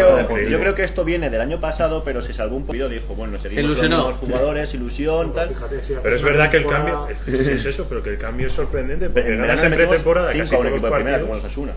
Yo creo que esto viene del año pasado, pero se salvó un poquito. Dijo, bueno, seguimos ilusionó. con los jugadores, ilusión, tal. Fíjate, sí, Pero es hace verdad una que el temporada- cambio, sí, es eso, pero que el cambio es sorprendente, porque En ganas verano en metimos pretemporada 5 casi a un todos los equipo de primera, como partidos. los Asuna.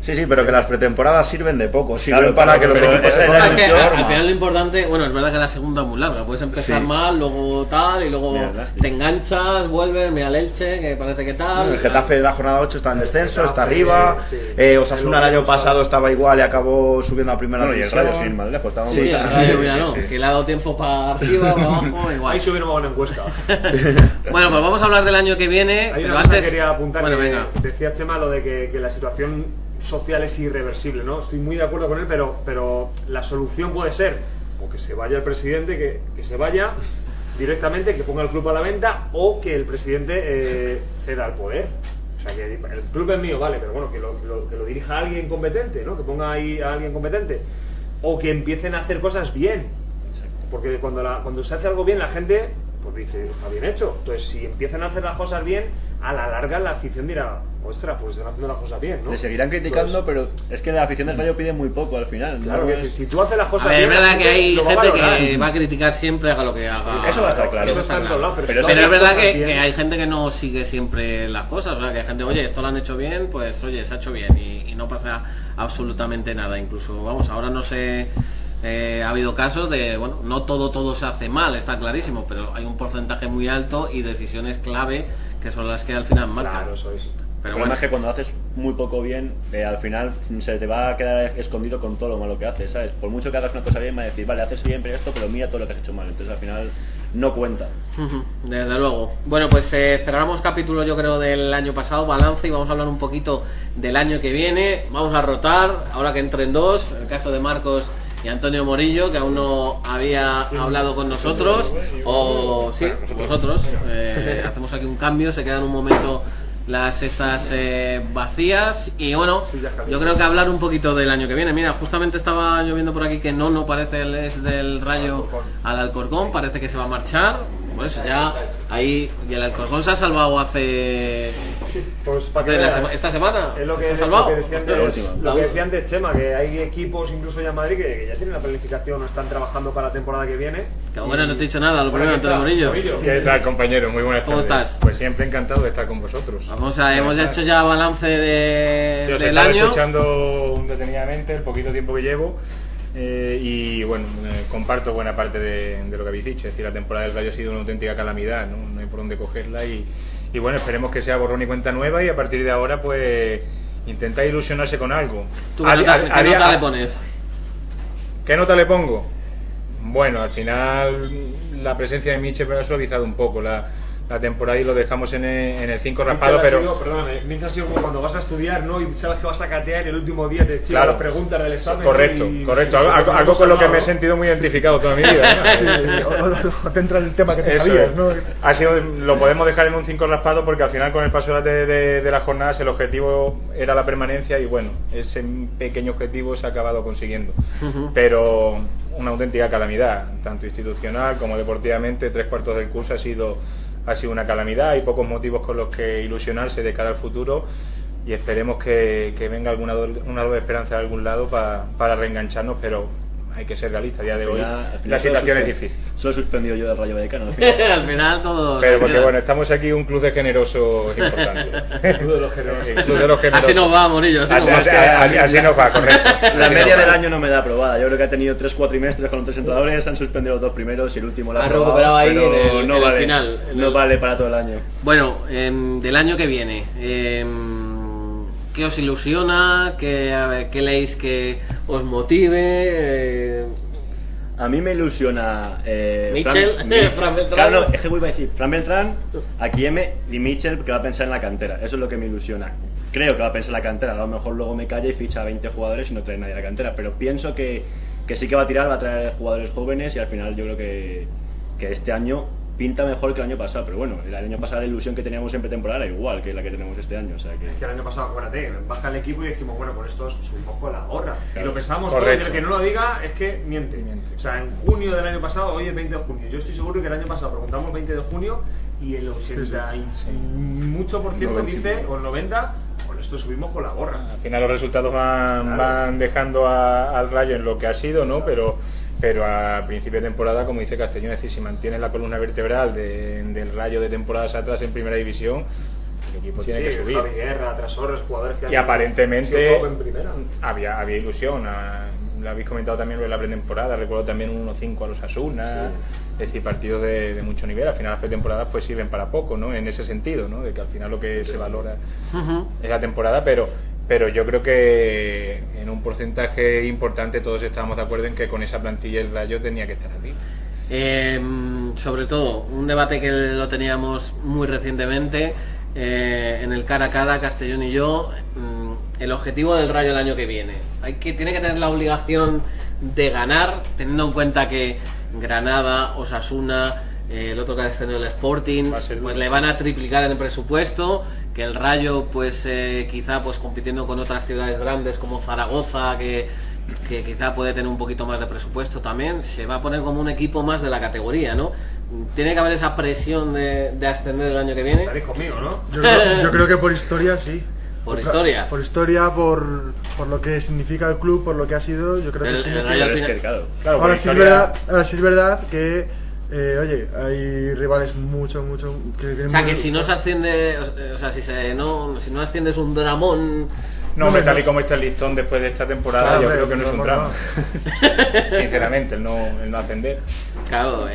Sí, pero que las pretemporadas sirven de poco, sirven Claro, para claro, que los pero equipos esa se es pongan Es en que forma. al final lo importante, bueno, es verdad que la segunda es muy larga, puedes empezar Sí. mal, luego tal, y luego Mira, lástima. te enganchas, vuelves, mira el Elche, que parece que tal. El Getafe de la jornada 8 está en descenso, está Getafe, arriba. sí. Osasuna el año pasado estaba igual y acabó subiendo a primera Bueno, y el división. Rayo sin más lejos. Estábamos Sí, Sí, el sí, Rayo, sí, mira, ¿no? sí. Que le ha dado tiempo para arriba, para abajo, igual. Ahí subieron una encuesta. Bueno, pues vamos a hablar del año que viene, Hay pero una cosa antes... que quería apuntar, bueno, que venga. decía Chema lo de que la situación social es irreversible, ¿no? Estoy muy de acuerdo con él, pero la solución puede ser o que se vaya el presidente, que se vaya directamente, que ponga el club a la venta, o que el presidente ceda el poder. O sea, que el club es mío, vale, pero bueno, que lo dirija alguien competente, ¿no? Que ponga ahí a alguien competente. O que empiecen a hacer cosas bien. Porque cuando se hace algo bien, la gente pues dice, está bien hecho. Entonces, si empiezan a hacer las cosas bien, a la larga la afición dirá, ostras, pues están haciendo las cosas bien, ¿no? Le seguirán criticando, Entonces, pero es que la afición del Rayo pide muy poco al final. claro, ¿no? que si tú haces las A cosas ver, bien, es la verdad que hay lo va a gente valorar. que va a criticar siempre, haga lo que haga. eso va a estar claro. Eso está en todos lados, Pero si es tú Pero haces es verdad cosas bien- que hay gente que no sigue siempre las cosas, o sea, que hay gente, oye, esto lo han hecho bien, pues oye, se ha hecho bien y no pasa absolutamente nada. Incluso, vamos, ahora no sé, ha habido casos de, bueno, no todo se hace mal, está clarísimo, pero hay un porcentaje muy alto y decisiones clave que son las que al final marcan. Claro, eso es. Pero El problema es que cuando haces muy poco bien, al final se te va a quedar escondido con todo lo malo que haces, ¿sabes? Por mucho que hagas una cosa bien, va a decir, vale, haces bien, pero esto, pero mira todo lo que has hecho mal. Entonces al final no cuenta. Ujú, desde luego. Bueno, pues cerramos capítulo, yo creo, del año pasado, balance, y vamos a hablar un poquito del año que viene. Vamos a rotar, ahora que entren dos, el caso de Marcos y Antonio Morillo, que aún no había hablado con nosotros, o sí, vosotros. Hacemos aquí un cambio, se quedan un momento las estas vacías, y bueno, Sí, ya está bien. yo creo que hablar un poquito del año que viene. Mira, justamente estaba yo viendo por aquí que no parece es del Rayo al Alcorcón, parece que se va a marchar. Pues ya ahí, y el Alcorcón se ha salvado hace Pues para que de veas, esta semana. es lo se que, ha salvado. lo que decía La antes, última. lo que decía antes Chema, que hay equipos incluso ya en Madrid que ya tienen la planificación, están trabajando para la temporada que viene. Que bueno, no te he dicho nada, lo primero, Aquí Antonio está, Morillo. ¿Qué tal, compañero? Muy buenas ¿Cómo tardes. estás? Pues siempre encantado de estar con vosotros. Hemos hecho ya balance Sí, os del estaba año. escuchando detenidamente el poquito tiempo que llevo, y bueno, comparto buena parte de lo que habéis dicho. Es decir, la temporada del Rayo ha sido una auténtica calamidad, no hay por dónde cogerla, y bueno, esperemos que sea borrón y cuenta nueva, y a partir de ahora pues intentar ilusionarse con algo. ¿Tú qué nota le pones? ¿Qué nota le pongo? Bueno, al final la presencia de Mitchell ha suavizado un poco la temporada y lo dejamos en el 5 raspado, pero... Perdóname, Mitchell ha sido como cuando vas a estudiar, ¿no? Y sabes que vas a catear y el último día te chivan Claro. las preguntas del examen. Correcto, y- correcto. y- Algo con lo que me he sentido muy identificado toda mi vida, ¿no? Sí, o te entra el tema que te Eso sabías, es. ¿no? Ha sido, lo podemos dejar en un 5 raspado, porque al final con el paso de las jornadas el objetivo era la permanencia, y bueno, ese pequeño objetivo se ha acabado consiguiendo. Pero una auténtica calamidad, tanto institucional como deportivamente. 3/4 del curso ha sido una calamidad. Hay pocos motivos con los que ilusionarse de cara al futuro, y esperemos que venga una doble esperanza de algún lado para reengancharnos, pero hay que ser realistas. A día de hoy la situación es difícil. Solo he suspendido yo del Rayo Vallecano. Al final. Al final todo. Pero se porque queda. bueno, estamos aquí un club de generosos importante. Club de los generosos. El club de los generosos. Así nos va, Morillo. Así Así, nos va. así nos va, correcto. La Así media nos del va. año no me da aprobada. Yo creo que ha tenido 3 cuatrimestres con 3 entrenadores, han suspendido los 2 primeros y el último la Ha recuperado ahí pero en el- no en el vale, final, en no el- vale para todo el año. Bueno, del año que viene, ¿qué os ilusiona? ¿Qué leéis que os motive? A mí me ilusiona Mitchell, Fran Beltrán. Claro, es que voy a decir Fran Beltrán, Akieme y Mitchell, que va a pensar en la cantera. Eso es lo que me ilusiona. creo que va a pensar la cantera. A lo mejor luego me calla y ficha a 20 jugadores y no trae nadie a la cantera, pero pienso que sí que va a traer jugadores jóvenes y al final yo creo que este año pinta mejor que el año pasado, pero bueno, el año pasado la ilusión que teníamos en pretemporada era igual que la que tenemos este año, o sea que... Es que el año pasado, acuérdate, baja el equipo y dijimos, bueno, con estos subimos con la gorra. Claro. Y lo pensamos todos, y el que no lo diga es que miente. O sea, en junio del año pasado, hoy es 20 de junio. Yo estoy seguro que el año pasado preguntamos 20 de junio y el 80 y mucho por ciento dice, o el 90, con esto subimos con la gorra. Al final los resultados van dejando al Rayo en lo que ha sido, ¿no? Pero a principio de temporada, como dice Castellón, es decir, si mantienes la columna vertebral del Rayo de temporadas atrás en primera división, el equipo tiene que subir. Javi Guerra, Trasores, jugadores que y aparentemente top en primera. había ilusión. Lo habéis comentado también lo de la pretemporada, recuerdo también un 1-5 a los Asuna, es decir, partidos de mucho nivel. Al final las pretemporadas pues sirven para poco, ¿no? En ese sentido, ¿no? De que al final lo que se valora es la temporada, pero yo creo que en un porcentaje importante todos estábamos de acuerdo en que con esa plantilla el Rayo tenía que estar aquí. Sobre todo, un debate que lo teníamos muy recientemente en el cara a cara, Castellón y yo, el objetivo del Rayo el año que viene. Tiene que tener la obligación de ganar, teniendo en cuenta que Granada, Osasuna, el otro que ha tenido el Sporting, pues le van a triplicar en el presupuesto, que el Rayo pues quizá pues compitiendo con otras ciudades grandes como Zaragoza, que quizá puede tener un poquito más de presupuesto también, se va a poner como un equipo más de la categoría, ¿no? Tiene que haber esa presión de ascender el año que viene. Estaréis conmigo, ¿no? Yo creo que por historia sí. ¿Por historia? Por historia, por lo que significa el club, por lo que ha sido, yo creo que tiene Rayo al Pero es final... que, claro, Ahora sí es verdad que oye, hay rivales mucho que O sea, que si no se asciende, o sea, si no asciendes un dramón... No, hombre, tal y como está el listón después de esta temporada, yo creo que no es un drama. Sinceramente, el no ascender. Claro,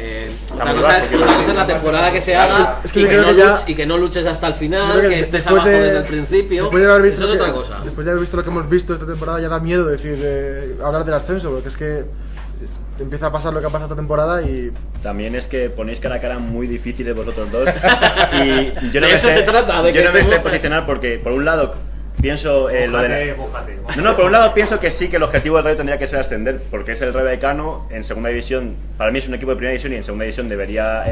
otra muy cosa bajo, es la temporada que se haga Es que y, yo que creo no que ya- y que no luches hasta el final, Yo creo que estés después abajo de- desde el principio. Después de haber visto eso es lo otra que- cosa. Después de haber visto lo que hemos visto esta temporada ya da miedo decir hablar del ascenso, porque es que te empieza a pasar lo que ha pasado esta temporada y también es que ponéis cara a cara muy difíciles vosotros dos y yo no De me eso sé, se trata, de yo que no me se sé mueva. posicionar porque por un lado pienso lo de Mójate. No, por un lado pienso que sí que el objetivo del Rayo tendría que ser ascender, porque es el Rayo Vallecano en segunda división, para mí es un equipo de primera división y en segunda división debería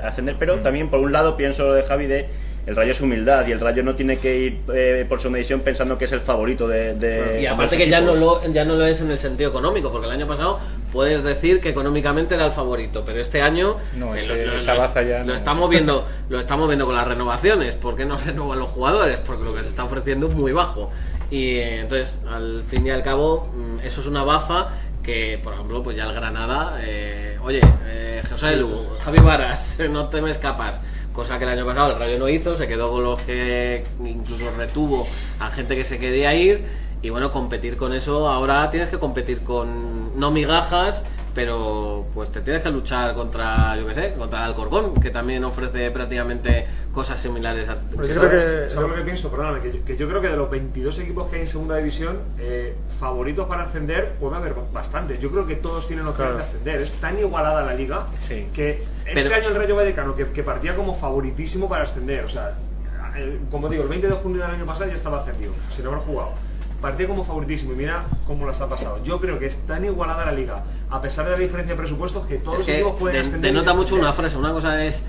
ascender, pero también por un lado pienso lo de Javi de el Rayo es humildad y el Rayo no tiene que ir por segunda división pensando que es el favorito de Y aparte otros que ya no equipos. lo es en el sentido económico, porque el año pasado puedes decir que económicamente era el favorito, pero este año No, esa baza ya lo no. estamos viendo con las renovaciones. ¿Por qué no renuevan los jugadores? Porque lo que se está ofreciendo es muy bajo. Y entonces, al fin y al cabo, eso es una baza que, por ejemplo, pues ya el Granada, José Lu, Javi Varas, no te me escapas. Cosa que el año pasado el Rayo no hizo, se quedó con los que incluso retuvo a gente que se quería ir. Y bueno, competir con eso, ahora tienes que competir con, no migajas, pero pues te tienes que luchar contra, yo qué sé, contra el Alcorcón, que también ofrece prácticamente cosas similares a... Porque yo creo que ¿Sabes lo que pienso? Perdóname, que yo creo que de los 22 equipos que hay en segunda división, favoritos para ascender puede haber bastantes. Yo creo que todos tienen opciones de ascender. Es tan igualada la liga que este año el Rayo Vallecano, que partía como favoritísimo para ascender, o sea, como digo, el 20 de junio del año pasado ya estaba ascendido, sin haber jugado. Partía como favoritísimo y mira cómo las ha pasado. Yo creo que es tan igualada la liga, a pesar de la diferencia de presupuestos, que todos los equipos pueden ascender. Denota mucho una frase. Una cosa es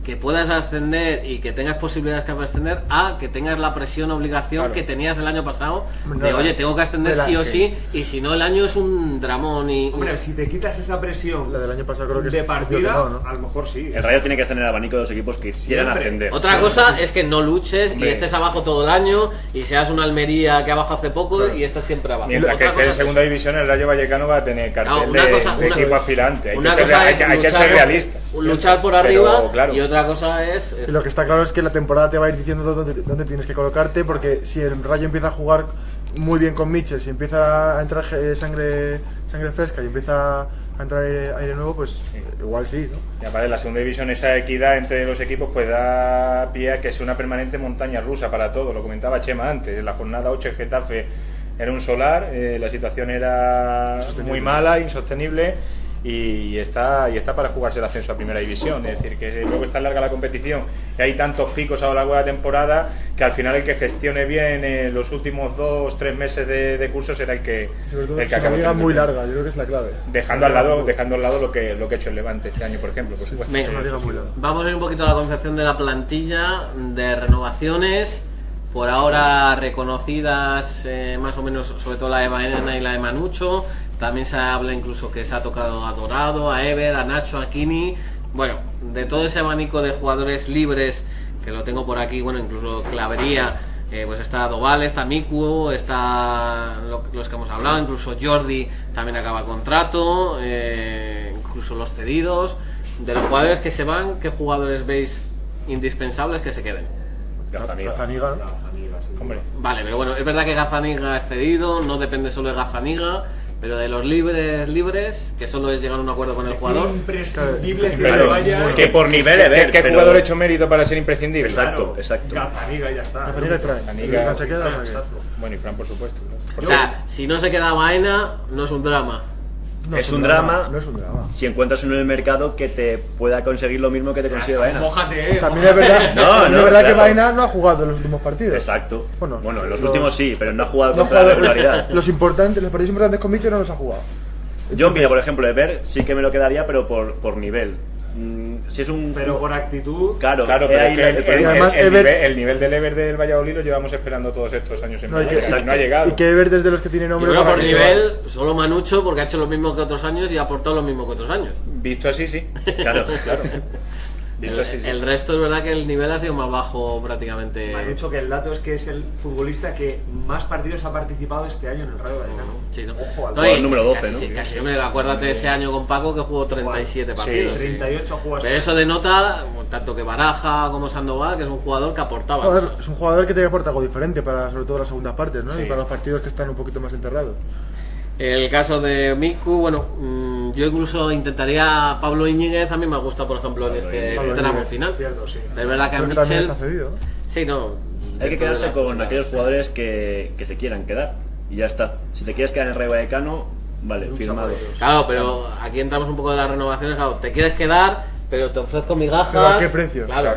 que puedas ascender y que tengas posibilidades de ascender, a que tengas la presión, obligación que tenías el año pasado de, oye, tengo que ascender sí o sí, y si no el año es un dramón. Hombre, si te quitas esa presión la del año pasado creo que de es partida, ¿no? a lo mejor sí. El Rayo tiene que estar en el abanico de los equipos que quieran ascender. Otra cosa es que no luches Hombre. y estés abajo todo el año y seas una Almería que abajo hace poco y estás siempre abajo. Mientras Otra que esté cosa en es segunda eso. división, el Rayo Vallecano va a tener cartel de equipo aspirante. Hay una que ser, cosa hay es que- hay que luchar- ser realista. luchar por Pero, arriba, claro. y otra cosa es... Y lo que está claro es que la temporada te va a ir diciendo dónde tienes que colocarte, porque si el Rayo empieza a jugar muy bien con Mitchell, si empieza a entrar sangre fresca y empieza a entrar aire nuevo, pues igual sí, ¿no? Y aparte, en la segunda división, esa equidad entre los equipos pues da pie a que sea una permanente montaña rusa para todo. Lo comentaba Chema antes, en la jornada 8 el Getafe era un solar, la situación era muy mala, insostenible, y está para jugarse el ascenso a primera división. Es decir, que luego está larga la competición y hay tantos picos a lo largo de la temporada que al final el que gestione bien los últimos 2-3 meses de curso será el que acaba teniendo muy larga, yo creo que es la clave. Dejando al lado lo que ha hecho el Levante este año, por ejemplo, por supuesto. Vamos a ir un poquito a la concepción de la plantilla de renovaciones. Por ahora reconocidas más o menos, sobre todo la de Baena y la de Manucho. También se habla incluso que se ha tocado a Dorado, a Ever, a Nacho, a Kini. Bueno, de todo ese abanico de jugadores libres, que lo tengo por aquí, bueno, incluso Clavería, pues está Doval, está Miku, está los que hemos hablado, incluso Jordi también acaba contrato, incluso los cedidos. De los jugadores que se van, ¿qué jugadores veis indispensables que se queden? Gazzaniga. Hombre. Vale, pero bueno, es verdad que Gazzaniga es cedido, no depende solo de Gazzaniga, pero de los libres, que solo es llegar a un acuerdo con el jugador. Imprescindible que Claro, se vaya. Es que por nivel ¿Qué jugador ha hecho mérito para ser imprescindible? Exacto, exacto. Gazzaniga ya está. Gazzaniga y Fran. Gazzaniga, Fran se queda. Exacto. Bueno, y Fran, por supuesto. O sea, si no se queda Baena, no es un drama. No es un drama. No es un drama. Si encuentras uno en el mercado que te pueda conseguir lo mismo que te consigue Baena. Mójate, También es verdad, No, es verdad que claro. Baena no ha jugado en los últimos partidos. Exacto. Bueno, En los últimos sí, pero no ha jugado No ha contra la jugado- regularidad. los partidos importantes con Mitchell no los ha jugado. Yo, mira, por ejemplo, de ver sí que me lo quedaría, pero por nivel. Si es un. pero por actitud. Claro, Claro, pero ahí es que el problema. además Ever- el nivel del Ever del Valladolid lo llevamos esperando todos estos años en No, y que- Valladolid, no ha llegado. Y que ver desde los que tienen Yo nombre creo para por que se nivel, solo Manucho, porque ha hecho lo mismo que otros años y ha aportado lo mismo que otros años. Visto así, sí. Claro, Claro. Visto así, sí. El resto es verdad que el nivel ha sido más bajo prácticamente. Me han dicho que el dato es que es el futbolista que más partidos ha participado este año en el Rayo Vallecano. Sí, ¿no? Ojo al No, y número 12, casi, ¿no? sí, casi, hombre, acuérdate ese año con Paco que jugó 37 Sí, partidos. sí. 38 jugadores. Pero eso denota, tanto que Baraja como Sandoval, que es un jugador que aportaba. No, cosas. es un jugador que te aporta algo diferente para sobre todo las segundas partes, ¿no? Sí. Y para los partidos que están un poquito más enterrados. El caso de Miku, bueno, yo incluso intentaría a Pablo Íñiguez, a mí me ha gustado, por ejemplo, en este Pablo tramo Íñiguez. final. Cierto, sí. Es verdad que a Creo que también Mitchell. está cedido, ¿no? Sí, no. Hay que dentro de quedarse las con posibilidades. aquellos jugadores que se quieran quedar. Y ya está. Si te quieres quedar en el Rayo Vallecano, vale, Lucha firmado. por ellos. Claro, pero aquí entramos un poco de las renovaciones. Claro, te quieres quedar, pero te ofrezco migajas. ¿Pero a qué precio? Claro.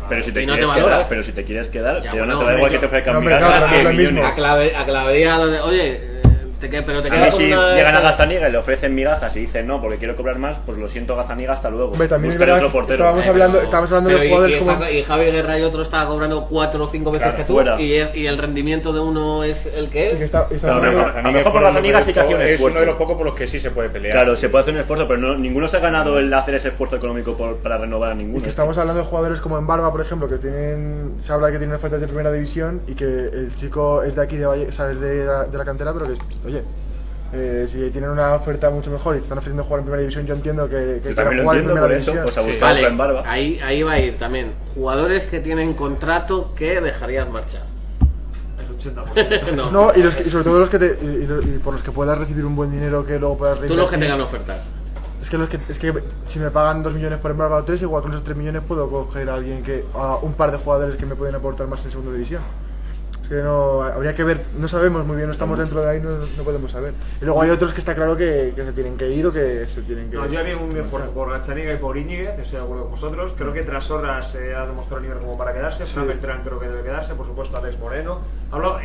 Pero si te Y no te quieres quedar, valoras. pero si te quieres quedar, Ya, te bueno, da igual que te ofrezcan no, hombre, migajas claro, que es lo mismo. millones. A Clavería lo de, oye, pero te A mí quedas con si una. llegan a Gazzaniga y le ofrecen migajas y dicen no, porque quiero cobrar más, pues lo siento Gazzaniga, hasta luego. Hombre, también es Buscaré verdad otro que portero. estábamos hablando Pero de jugadores y, como... y Javi Guerra y otro estaba cobrando 4 o 5 veces Claro, que tú fuera. y el rendimiento de uno es el que y es. que estamos Claro, hablando- a lo mejor por Gazzaniga sí que hacía un es esfuerzo. uno de los pocos por los que sí se puede pelear. Claro, se puede hacer un esfuerzo, pero ninguno se ha ganado el hacer ese esfuerzo económico para renovar a Y ninguno. que estamos hablando de jugadores como en Barba, por ejemplo, que se habla de que tienen ofertas de primera división y que el chico es de aquí, de Valle, o sea, es de la cantera, pero que, oye, si tienen una oferta mucho mejor y te están ofreciendo jugar en primera división, yo entiendo que Yo quieran también lo jugar en entiendo, primera por eso, división. pues a Sí. buscar Vale, otro en Barba. ahí va a ir también. Jugadores que tienen contrato que dejarías marchar. El 80%. No. No, y sobre todo los que y por los que puedas recibir un buen dinero que luego puedas Tú los que reinvertir. tengan ofertas. Es que si me pagan 2 millones por Barba o 3, igual con esos 3 millones puedo coger a alguien a un par de jugadores que me pueden aportar más en segunda división. Es que no, habría que ver, no sabemos muy bien, no estamos dentro de ahí, no podemos saber. Y luego hay otros que está claro que se tienen que ir o que se tienen que... No, yo haría un esfuerzo por Gazzaniga y por Íñiguez, estoy de acuerdo con vosotros. Creo que Trasorras ha demostrado el nivel como para quedarse. Fran Beltrán creo que debe quedarse, por supuesto Alex Moreno. Hablo,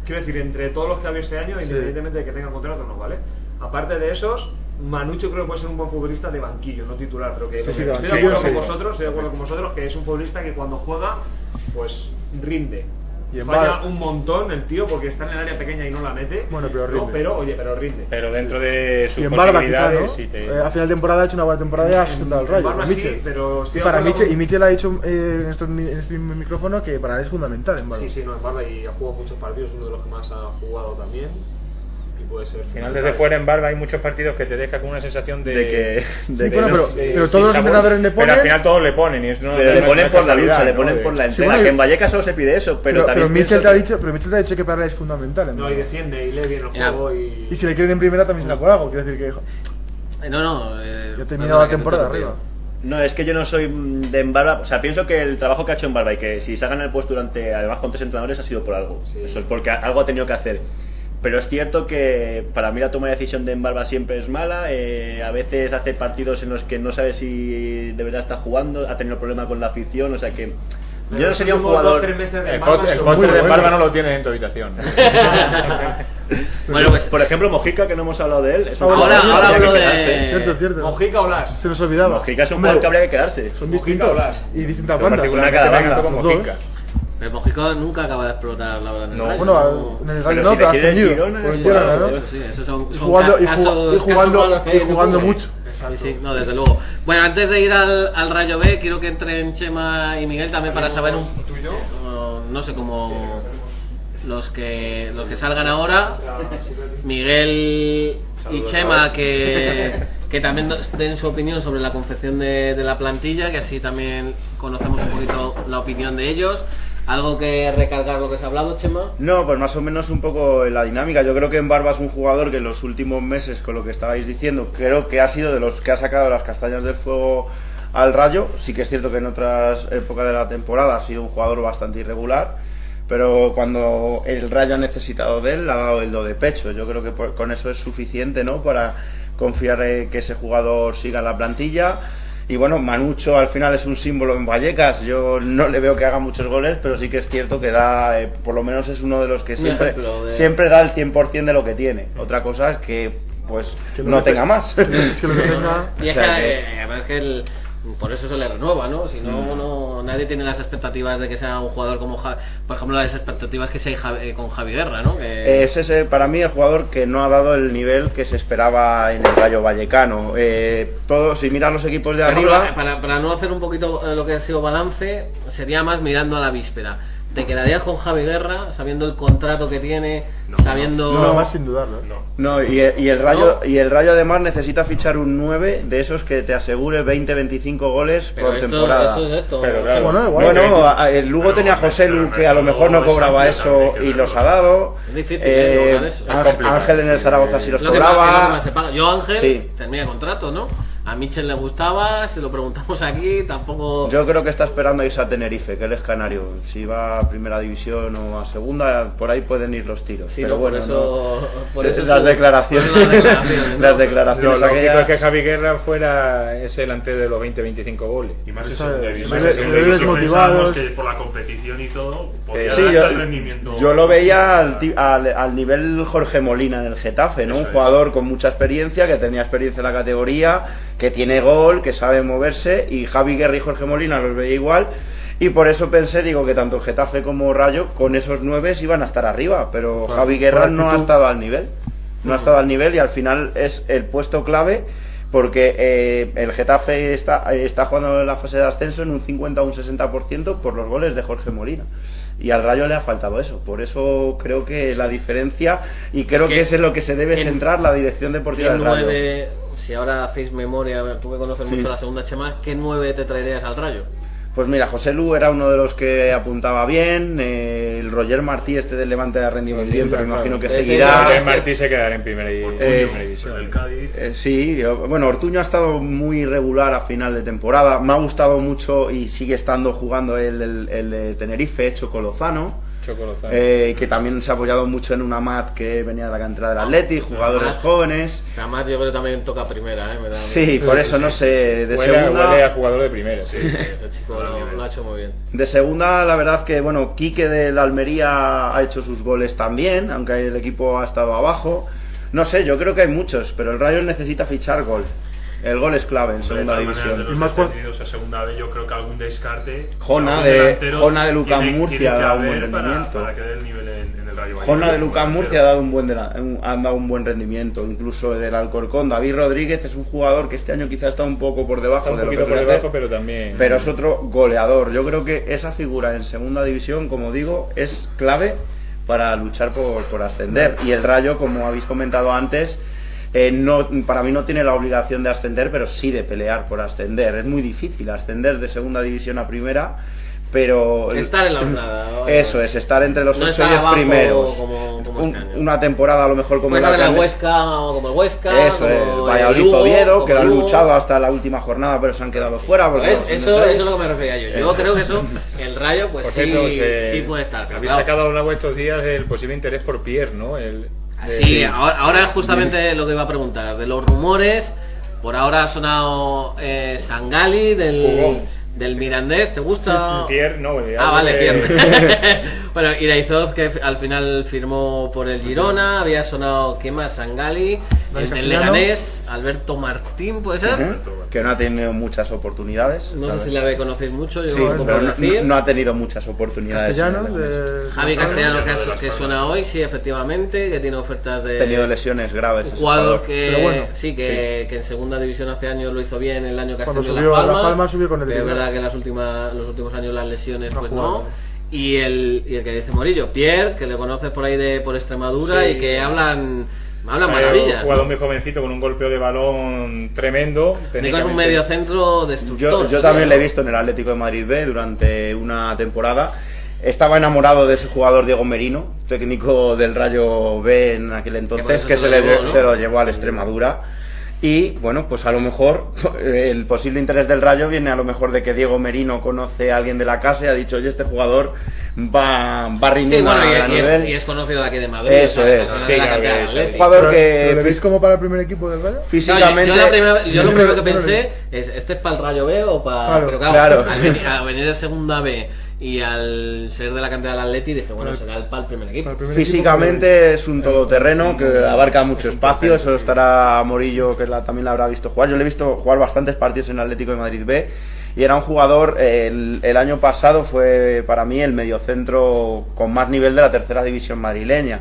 quiero decir, entre todos los que ha habido este año, independientemente de que tengan contrato o no, ¿vale? Aparte de esos, Manucho creo que puede ser un buen futbolista de banquillo, no titular, pero que Sí, estoy de de banquillo, acuerdo con sí. vosotros, estoy de acuerdo con vosotros que es un futbolista que cuando juega, pues rinde. Y en Falla Bar- un montón el tío porque está en el área pequeña y no la mete. Bueno, pero No, rinde. pero rinde. Pero dentro de sus Y en Barba quizá, ¿no? posibilidades, sí te... A final de temporada ha hecho una buena temporada y ha sustentado el Rayo. Barba con sí, Mitchell. pero estoy Y de para acuerdo Mitchell, con- y Mitchell ha dicho en este mismo micrófono que para él es fundamental en Barba. Sí, sí, no, en Barba y ha jugado muchos partidos, uno de los que más ha jugado también. Y puede ser. Al final, fundamental. desde fuera en Barba hay muchos partidos que te deja con una sensación de... Sí, bueno, pero de- todos sin los sabor. entrenadores le ponen... Pero al final todos le ponen y es no, Pero le no- ponen no por la casualidad, lucha, le ¿no? ponen De- por la Sí, entrega. bueno, Que y- en Vallecas solo se pide eso, pero pero también Mitchell pienso te ha que- dicho, pero Mitchell te ha dicho que para él es fundamental en No, Barba. y defiende y lee bien el Ya. juego y. Y si le quieren en primera también será por algo, quiero decir que No. ya ha terminado la temporada arriba. No, es que yo no soy de en Barba, o sea, pienso que el trabajo que ha hecho en Barba y que si se ha ganado el puesto durante, además con 3 entrenadores, ha sido por algo. Sí. Eso es porque algo ha tenido que hacer. Pero es cierto que para mí la toma de decisión de Embarba siempre es mala. A veces hace partidos en los que no sabe si de verdad está jugando, ha tenido problemas con la afición, o sea que yo no sería un jugador. El coche de Embarba no lo tienes en tu habitación. Bueno, pues Por ejemplo, Mojica, que no hemos hablado de él. Es un ahora jugador que hablo habría que quedarse. de... Cierto. Mojica o Las. Se nos olvidaba. Mojica es un Hombre, jugador que habría que quedarse. Son Mojica distintos o Las. y distintas Pero bandas. particularmente Una cada me encanta banda, con los Mojica. El Mojico nunca acaba de explotar la verdad en el No. Rayo. Bueno, en el Rayo Pero no, si pero ha le quiere el ascendido. Girona, Por el el Girona, jugador, ¿no? Eso sí, esos son Y jugando, casos y que hay en jugando el mucho. Sí, sí, no, desde luego. Bueno, antes de ir al Rayo B, quiero que entren Chema y Miguel también para saber no sé cómo los que salgan ahora. Miguel y Chema que también den su opinión sobre la confección de la plantilla, que así también conocemos un poquito la opinión de ellos. ¿Algo que recalcar lo que se ha hablado, Chema? No, pues más o menos un poco la dinámica. Yo creo que Embarba es un jugador que en los últimos meses, con lo que estabais diciendo, creo que ha sido de los que ha sacado las castañas del fuego al Rayo. Sí que es cierto que en otras épocas de la temporada ha sido un jugador bastante irregular, pero cuando el Rayo ha necesitado de él, le ha dado el do de pecho. Yo creo que con eso es suficiente, ¿no?, para confiar que ese jugador siga en la plantilla. Y bueno, Manucho al final es un símbolo en Vallecas. Yo no le veo que haga muchos goles, pero sí que es cierto que da, por lo menos es uno de los que siempre da el 100% de lo que tiene. Otra cosa es que pues que lo no que tenga más. Es que lo que tenga. Y es O sea que, además es que por eso se le renueva, ¿no? Si no, nadie tiene las expectativas de que sea un jugador como por ejemplo, las expectativas que sea con Javi Guerra, ¿no? Es ese, para mí, el jugador que no ha dado el nivel que se esperaba en el Rayo Vallecano. Si miran los equipos de Por ejemplo, arriba... para no hacer un poquito lo que ha sido balance, sería más mirando a la víspera. ¿Te quedarías con Javi Guerra, sabiendo el contrato que tiene, sabiendo... No, más sin dudarlo. No, y el Rayo además necesita fichar un 9 de esos que te asegure 20-25 goles Pero por temporada. eso es esto. Pero claro. Bueno, igual. Bueno, el Lugo tenía a José Lu, que a lo mejor no cobraba eso y los ha dado. Es difícil lograr eso. Ángel en el Zaragoza sí los Lo que más cobraba. se paga. Yo, Ángel, Sí. termina contrato, ¿no? A Michel le gustaba, se lo preguntamos aquí, tampoco... Yo creo que está esperando a irse a Tenerife, que él es canario. Si va a primera división o a segunda, por ahí pueden ir los tiros. Sí, pero no, bueno, por eso las declaraciones. por eso las declaraciones, ¿no? Las declaraciones Lo lógico aquellas- es que Javi Guerra fuera ese delantero de los 20-25 goles. Y más en Eso segunda es, división. se ve Segunda división desmotivados. pensábamos que por la competición y todo podía Sí, dar hasta el rendimiento. yo lo veía al nivel Jorge Molina en el Getafe, ¿no? Eso Un es. jugador con mucha experiencia, que tenía experiencia en la categoría, que tiene gol, que sabe moverse, y Javi Guerra y Jorge Molina los veía igual, y por eso pensé, digo, que tanto Getafe como Rayo con esos 9 iban a estar arriba, pero Por- Javi por Guerra no ha actitud. estado al nivel, no ha estado al nivel, y al final es el puesto clave, porque el Getafe está jugando en la fase de ascenso en un 50 o un 60% por los goles de Jorge Molina. Y al Rayo le ha faltado eso. Por eso creo que la diferencia, y creo que es en lo que se debe centrar la dirección deportiva ¿Qué del Rayo. 9, si ahora hacéis memoria, tú que conoces Sí. mucho la segunda, Chema, ¿qué 9 te traerías al Rayo? Pues mira, José Lu era uno de los que apuntaba bien. El Roger Martí, este del Levante, ha rendido muy bien, pero imagino que Ese seguirá. El Martí se quedará en primera división. El Cádiz. Sí, bueno, Ortuño ha estado muy irregular a final de temporada. Me ha gustado mucho y sigue estando jugando el de Tenerife, Choco Lozano. Que también se ha apoyado mucho en una Amat que venía de la cantera del Atleti, jugadores Amat. jóvenes. Además, yo creo que también toca primera, ¿eh? Me da- Sí, por eso no sé, de Huele a segunda, jugador de primera. Sí, ese chico lo ha hecho muy bien. de segunda la verdad que bueno, Quique de la Almería ha hecho sus goles también, aunque el equipo ha estado abajo. No sé, yo creo que hay muchos, pero el Rayo necesita fichar gol. El gol es clave en De segunda todas maneras, de división. los Y más descendidos a segunda D, yo creo que algún descarte. Jona algún de- delantero Jona de Lucas tiene Murcia que da un buen haber rendimiento. para que dé el nivel en el Rayo Jona Vallecano. de Lucas Como Murcia ha dado han dado un buen rendimiento, incluso del Alcorcón. David Rodríguez es un jugador que este año quizá está un poco por debajo Está un de lo que poquito por suele debajo, hacer, pero también. pero es otro goleador. Yo creo que esa figura en segunda división, como digo, es clave para luchar por ascender. Y el Rayo, como habéis comentado antes, para mí no tiene la obligación de ascender, pero sí de pelear por ascender. Es muy difícil ascender de segunda división a primera, pero Estar en la jornada. eso es, estar entre los No 8 y estar 10 abajo primeros. como este año. Una temporada a lo mejor como Puedes la hacer el Atleti- Huesca o como el Huesca. Eso es, como el Valladolid, Lugo, Oviedo, como que el han Lugo. luchado hasta la última jornada, pero se han quedado fuera. porque ¿Ves? los Eso entréis. es lo que me refería yo. Yo creo que eso, el Rayo, pues Por sí, cierto, sí puede estar. Pero Habéis claro, sacado a la web estos días el posible interés por Pierre, ¿no? Sí, ahora es justamente lo que iba a preguntar. De los rumores, por ahora ha sonado Sangali del Mirandés, ¿te gusta? Pierre, no. Vale, Pierre. Bueno, Iraizoz, que al final firmó por el Girona, había sonado, ¿qué más? Sangali, el del Leganés, Alberto Martín, ¿puede ser? Que no ha tenido muchas oportunidades. No sé si la conocéis mucho, yo Sí, no pero puedo decir. no ha tenido muchas oportunidades. Javi Castellano, que suena hoy, sí, efectivamente, que tiene ofertas de... Ha tenido lesiones graves. Un jugador que, bueno, que en segunda división hace años lo hizo bien, el año que Cuando ascendió subió Las Las Palmas, subió con el pero es titular. verdad que los últimos años las lesiones No pues jugaba. no. Y el que dice Morillo, Pierre, que le conoces por ahí por Extremadura Sí. y que hablan Un maravillas. jugador ¿no? muy jovencito con un golpeo de balón tremendo. Nico es un técnicamente. medio centro destructor. Yo también le he visto en el Atlético de Madrid B durante una temporada. Estaba enamorado de ese jugador Diego Merino, técnico del Rayo B en aquel entonces, eso que se lo llevó, ¿no? se lo llevó al Extremadura. Y bueno, pues a lo mejor el posible interés del Rayo viene a lo mejor de que Diego Merino conoce a alguien de la casa y ha dicho, oye, este jugador va Sí, rindiendo bueno, a nivel. y es conocido de aquí de Madrid. Eso o sea, es. de Sí, la claro cantera que del es. Atleti. Un jugador ¿Pero que le veis como para el primer equipo del Rayo? físicamente... Yo lo primero que no lo pensé es, ¿este es para el Rayo B o para...? Claro. Pero Claro. al venir de segunda B y al ser de la cantera del Atleti, dije, bueno, será para el primer equipo. Para el primer Físicamente es un todoterreno que abarca mucho espacio, eso estará Morillo, que también la habrá visto jugar. Yo le he visto jugar bastantes partidos en el Atlético de Madrid B y era un jugador, el año pasado fue para mí el mediocentro con más nivel de la tercera división madrileña.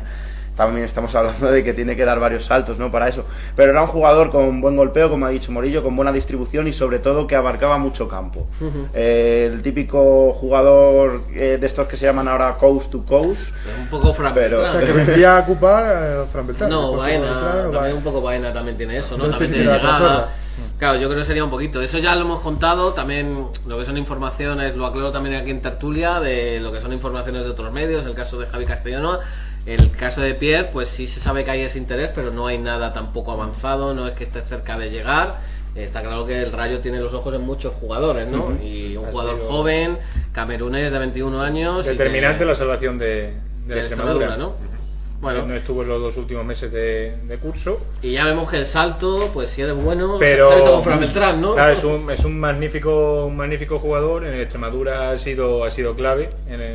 También estamos hablando de que tiene que dar varios saltos, ¿no? Para eso. Pero era un jugador con buen golpeo, como ha dicho Morillo, con buena distribución y sobre todo que abarcaba mucho campo. El típico jugador de estos que se llaman ahora coast to coast. Es un poco Fran Pero- O sea, Beltrán. que vendría a ocupar Fran Beltrán. No, Después Baena, de Beltrán, también un poco Baena también tiene eso, ¿no? No También estoy tiene siguiendo la llegada. consola. Claro, yo creo que sería un poquito. Eso ya lo hemos contado, también lo que son informaciones, lo aclaro también aquí en Tertulia, de lo que son informaciones de otros medios, el caso de Javi Castellano. El caso de Pierre, pues sí se sabe que hay ese interés, pero no hay nada tampoco avanzado, no es que esté cerca de llegar. Está claro que el Rayo tiene los ojos en muchos jugadores, ¿no? Y un jugador joven, camerunés de 21 años. Determinante y que- la salvación de de Extremadura, ¿no? Bueno, no estuvo en los 2 últimos meses de curso, y ya vemos que el salto, pues si eres bueno, pero se ha visto con Fran Beltrán, ¿no? Claro, es un magnífico jugador. En Extremadura ha sido clave,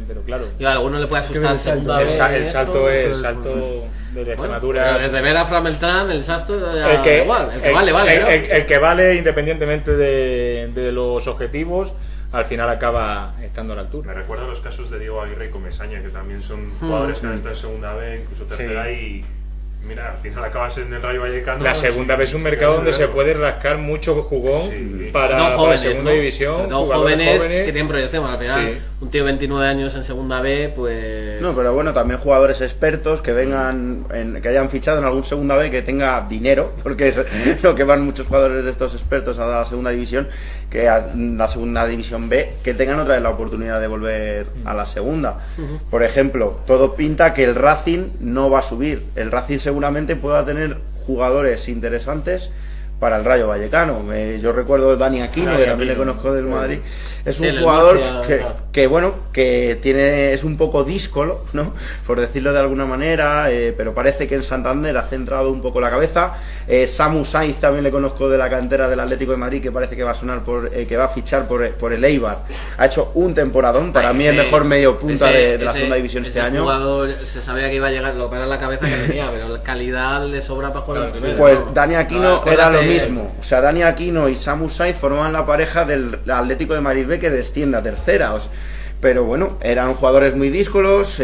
pero claro, Y a alguno le puede ver asustar el salto. segunda el vez salto esto. es salto de Bueno, Extremadura. pero desde ver a Fran Beltrán, el salto ya el que, igual, el que vale, ¿no? el que vale independientemente de los objetivos, al final acaba estando a la Me altura. recuerda a los casos de Diego Aguirre y Comesaña, que también son jugadores que han estado en segunda B, incluso tercera, y mira, al final acabas en el Rayo Vallecano. La segunda vez es un mercado donde se puede rascar mucho jugón Sí. para, Sobre todo jóvenes, segunda ¿no? división. Sobre todo jugadores jóvenes que tienen proyección. Al final, Sí. un tío de 29 años en segunda B, pues. No, pero bueno, también jugadores expertos que vengan, que hayan fichado en algún segunda B, que tenga dinero, porque es lo que van muchos jugadores de estos expertos a la segunda división, que a la segunda división B, que tengan otra vez la oportunidad de volver a la segunda. Por ejemplo, todo pinta que el Racing no va a subir. El Racing seguramente pueda tener jugadores interesantes para el Rayo Vallecano. Yo recuerdo Dani Aquino, Dani que también le Aquino. conozco del Madrid. Es Sí, un el jugador Murcia, claro. que bueno, que es un poco díscolo, ¿no? Por decirlo de alguna manera, pero parece que el Santander ha centrado un poco la cabeza. Samu Sainz también le conozco de la cantera del Atlético de Madrid, que parece que va a sonar que va a fichar por el Eibar. Ha hecho un temporadón, para mí el mejor medio punta de la segunda división este año. Jugador se sabía que iba a llegar, lo que era la cabeza que tenía, pero la calidad le sobra para jugar en primera. Pues ¿no? Dani Aquino Acuérdate- era lo mismo. O sea, Dani Aquino y Samu Sainz formaban la pareja del Atlético de Madrid B, que desciende a tercera. Pero bueno, eran jugadores muy díscolos.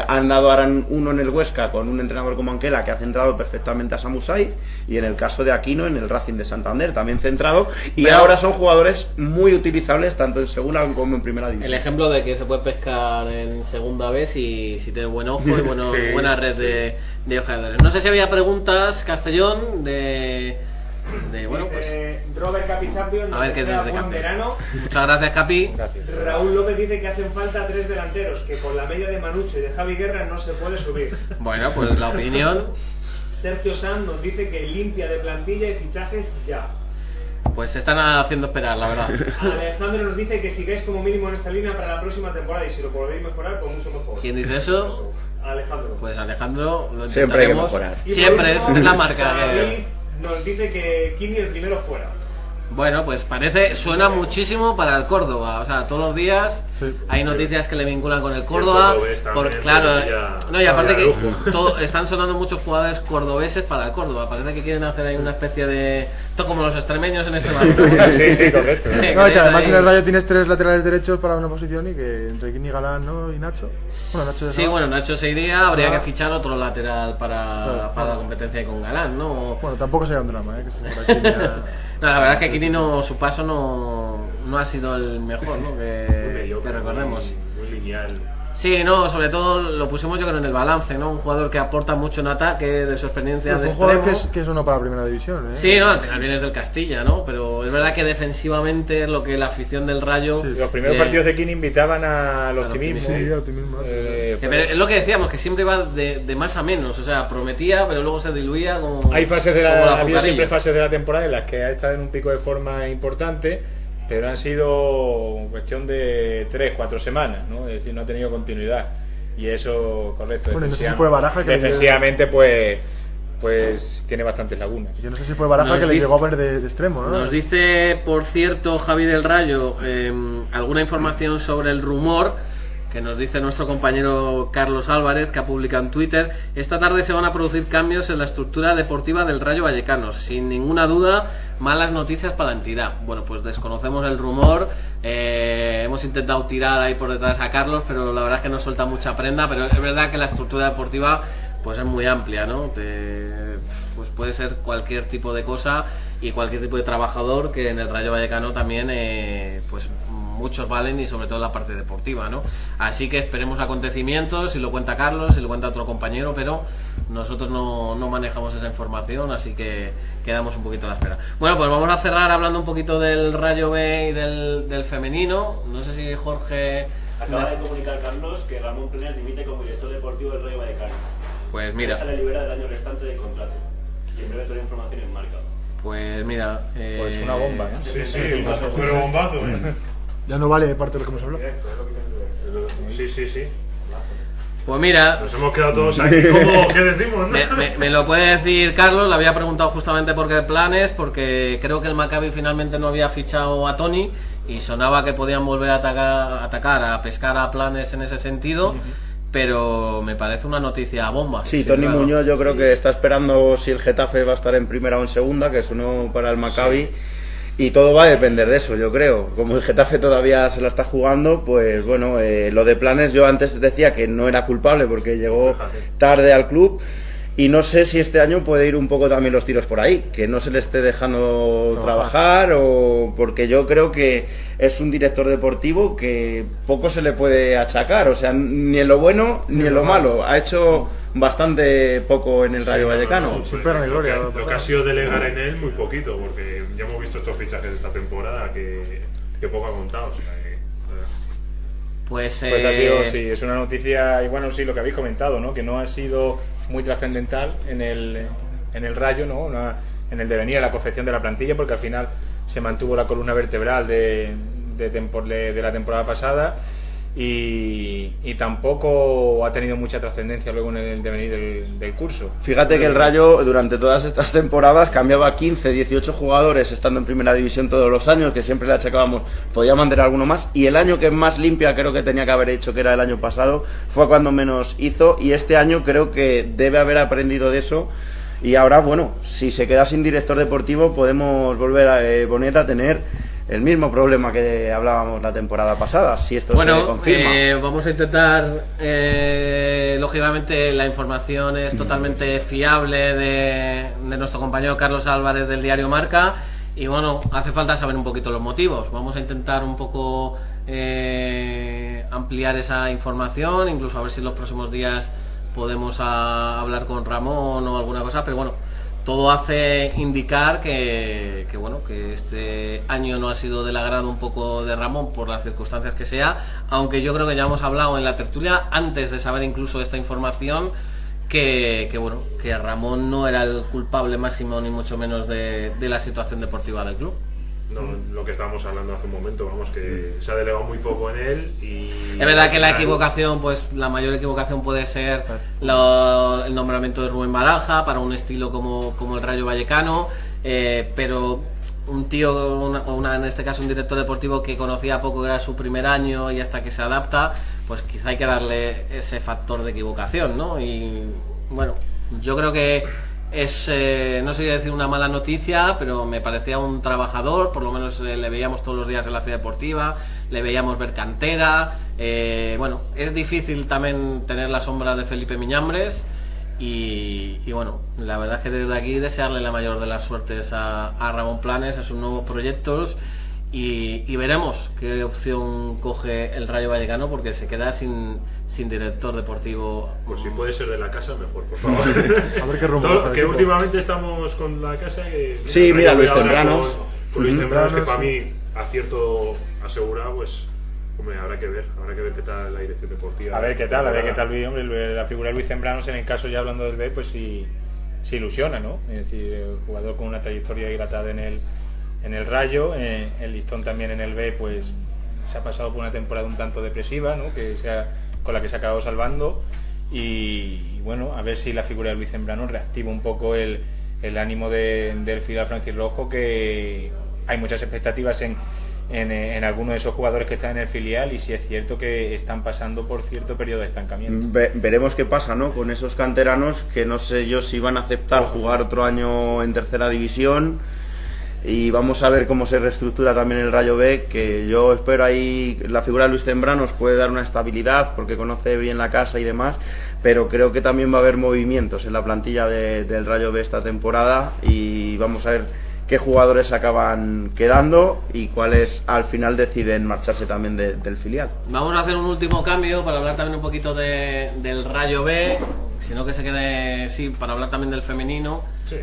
Han dado ahora uno en el Huesca con un entrenador como Anquela, que ha centrado perfectamente a Samu Sainz, y en el caso de Aquino en el Racing de Santander también centrado, y Pero- ahora son jugadores muy utilizables tanto en segunda como en primera El división. ejemplo de que se puede pescar en segunda vez si tienes buen ojo y Sí, buena red de ojeadores. No sé si había preguntas, Castellón, de bueno, pues. Robert Capi Champion, A ver qué desea desde buen Capi. verano. Muchas gracias, Capi. Gracias. Raúl López dice que hacen falta 3 delanteros, que con la media de Manucho y de Javi Guerra no se puede subir. Bueno, pues la opinión. Sergio Sanz nos dice que limpia de plantilla y fichajes ya. Pues se están haciendo esperar, la verdad. Alejandro nos dice que sigáis como mínimo en esta línea para la próxima temporada y si lo podéis mejorar, pues mucho mejor. ¿Quién dice eso? Alejandro. Pues Alejandro, lo Siempre hay que intentaremos. mejorar. Y Siempre por último, es la marca. David nos dice que Kini el primero fuera. Bueno, pues suena muchísimo para el Córdoba. O sea, todos los días hay noticias que le vinculan con el Córdoba. cordobés también, Claro, pero y aparte que lujo. están sonando muchos jugadores cordobeses para el Córdoba. Parece que quieren hacer ahí una especie de... Esto como los extremeños en este barrio. Sí, correcto. No, y que además en el Rayo tienes 3 laterales derechos para una posición y que entre Kini, Galán, ¿no? Y Nacho. Bueno, Nacho Sí, bueno, Nacho se iría, habría que Ah. fichar otro lateral Claro. para la competencia con Galán, ¿no? Bueno, tampoco sería un drama, que se fuera Kini a- No, la verdad es que Kini su paso no ha sido el mejor, ¿no? Muy Que mediocre, recordemos. muy lineal. Sí, no, sobre todo lo pusimos yo creo en el balance, ¿no? Un jugador que aporta mucho en ataque, de su experiencia Fue de un jugador extremo. que sonó para la primera división, ¿eh? Sí, no, al final vienes del Castilla, ¿no? Pero es verdad que defensivamente es lo que la afición del Rayo... Sí. Los primeros partidos de Kini invitaban al optimismo. Sí, optimismo. Pero es lo que decíamos, que siempre iba de más a menos, o sea, prometía, pero luego se diluía como... Hay fases de como la, el ha habido azucarillo. siempre fases de la temporada en las que ha estado en un pico de forma importante, pero han sido cuestión de 3-4 semanas, ¿no? Es decir, no ha tenido continuidad. Y eso, correcto. Bueno, no sé si fue Baraja que defensivamente, pues tiene bastantes lagunas. Yo no sé si fue Baraja Nos que le dice- llegó a ver de extremo, ¿no? Nos dice, por cierto, Javi del Rayo, alguna información sobre el rumor que nos dice nuestro compañero Carlos Álvarez, que ha publicado en Twitter. Esta tarde se van a producir cambios en la estructura deportiva del Rayo Vallecano. Sin ninguna duda, malas noticias para la entidad. Bueno, pues desconocemos el rumor. Hemos intentado tirar ahí por detrás a Carlos, pero la verdad es que no suelta mucha prenda. Pero es verdad que la estructura deportiva pues es muy amplia, ¿no? Pues puede ser cualquier tipo de cosa y cualquier tipo de trabajador, que en el Rayo Vallecano también pues muchos valen, y sobre todo en la parte deportiva, ¿no? Así que esperemos acontecimientos, si lo cuenta Carlos, si lo cuenta otro compañero, pero nosotros no manejamos esa información, así que quedamos un poquito a la espera. Bueno, pues vamos a cerrar hablando un poquito del Rayo B y del femenino. No sé si Jorge... Acaba de comunicar Carlos que Ramón Plenas dimite como director deportivo del Rayo Vallecano. Pues mira, Se le libera del año restante del contrato. Y en breve toda la información en marca. pues mira... Pues una bomba, ¿no? Sí, pero bombazo, ¿eh? Ya no vale parte de lo que hemos hablado. Sí. Pues mira, Nos hemos quedado todos aquí. ¿Cómo? ¿Qué decimos, no? me lo puede decir Carlos. Le había preguntado justamente por qué planes, porque creo que el Maccabi finalmente no había fichado a Tony y sonaba que podían volver a atacar, a pescar a planes en ese sentido, pero me parece una noticia bomba. Sí, sin Tony duda, ¿no? Muñoz yo creo que está esperando si el Getafe va a estar en primera o en segunda, que sonó para el Maccabi. Y todo va a depender de eso, yo creo. Como el Getafe todavía se la está jugando, pues bueno, lo de Planes yo antes decía que no era culpable porque llegó tarde al club. Y no sé si este año puede ir un poco también los tiros por ahí, que no se le esté dejando trabajar, o porque yo creo que es un director deportivo que poco se le puede achacar, o sea, ni en lo bueno ni en lo malo. Ha hecho bastante poco en el Rayo Vallecano. Sin pena ni gloria. Lo que ha sido delegar en él muy poquito, porque ya hemos visto estos fichajes esta temporada que poco ha contado. O sea, Pues, Pues ha sido, sí, es una noticia, y bueno, sí, lo que habéis comentado, ¿no? Que no ha sido muy trascendental en el Rayo, ¿no? En el devenir, en la confección de la plantilla, porque al final se mantuvo la columna vertebral de la temporada pasada, y tampoco ha tenido mucha trascendencia luego en el devenir del curso. Fíjate que el Rayo durante todas estas temporadas cambiaba 15, 18 jugadores estando en primera división todos los años, que siempre le achacábamos, podía mantener alguno más, y el año que más limpia creo que tenía que haber hecho, que era el año pasado, fue cuando menos hizo, y este año creo que debe haber aprendido de eso. Y ahora, bueno, si se queda sin director deportivo podemos volver a tener el mismo problema que hablábamos la temporada pasada, si esto se confirma. Vamos a intentar, lógicamente la información es totalmente fiable de nuestro compañero Carlos Álvarez del diario Marca, y bueno, hace falta saber un poquito los motivos. Vamos a intentar un poco ampliar esa información, incluso a ver si en los próximos días podemos hablar con Ramón o alguna cosa, pero bueno, todo hace indicar que este año no ha sido del agrado un poco de Ramón por las circunstancias que sea, aunque yo creo que ya hemos hablado en la tertulia antes de saber incluso esta información que Ramón no era el culpable máximo ni mucho menos de la situación deportiva del club. No, lo que estábamos hablando hace un momento, vamos, que se ha delegado muy poco en él y... Es verdad que la equivocación, pues la mayor equivocación puede ser el nombramiento de Rubén Baraja para un estilo como el Rayo Vallecano, pero un tío, en este caso un director deportivo que conocía poco, que era su primer año y hasta que se adapta, pues quizá hay que darle ese factor de equivocación, ¿no? Y bueno, yo creo que es, no sé si decir una mala noticia, pero me parecía un trabajador, por lo menos le veíamos todos los días en la ciudad deportiva, le veíamos ver cantera, bueno, es difícil también tener la sombra de Felipe Miñambres y bueno, la verdad es que desde aquí desearle la mayor de las suertes a Ramón Planes, a sus nuevos proyectos y veremos qué opción coge el Rayo Vallecano, porque se queda sin director deportivo. Pues si puede ser de la casa, mejor, por favor. A ver qué rumbo. Que últimamente estamos con la casa. Que, Sí, mira, Luis Tempranos. Con Luis Tempranos, que para sí. mí, acierto asegurado, pues hombre, habrá que ver qué tal la dirección deportiva. A ver qué tal, hombre, la figura de Luis Tempranos, en el caso ya hablando del B, pues sí ilusiona, ¿no? Es decir, el jugador con una trayectoria dilatada en el Rayo, el listón también en el B, pues se ha pasado por una temporada un tanto depresiva, ¿no? Con la que se ha acabado salvando y bueno, a ver si la figura de Luis Tempranos reactiva un poco el ánimo del filial franquirrojo, que hay muchas expectativas en algunos de esos jugadores que están en el filial, y si es cierto que están pasando por cierto periodo de estancamiento. Veremos qué pasa, ¿no? Con esos canteranos, que no sé yo si van a aceptar jugar otro año en tercera división, y vamos a ver cómo se reestructura también el Rayo B, que yo espero ahí. La figura de Luis Tempranos puede dar una estabilidad porque conoce bien la casa y demás, pero creo que también va a haber movimientos en la plantilla del Rayo B esta temporada, y vamos a ver qué jugadores acaban quedando y cuáles al final deciden marcharse también del filial. Vamos a hacer un último cambio para hablar también un poquito del Rayo B, sino que se quede, sí, para hablar también del femenino. Sí.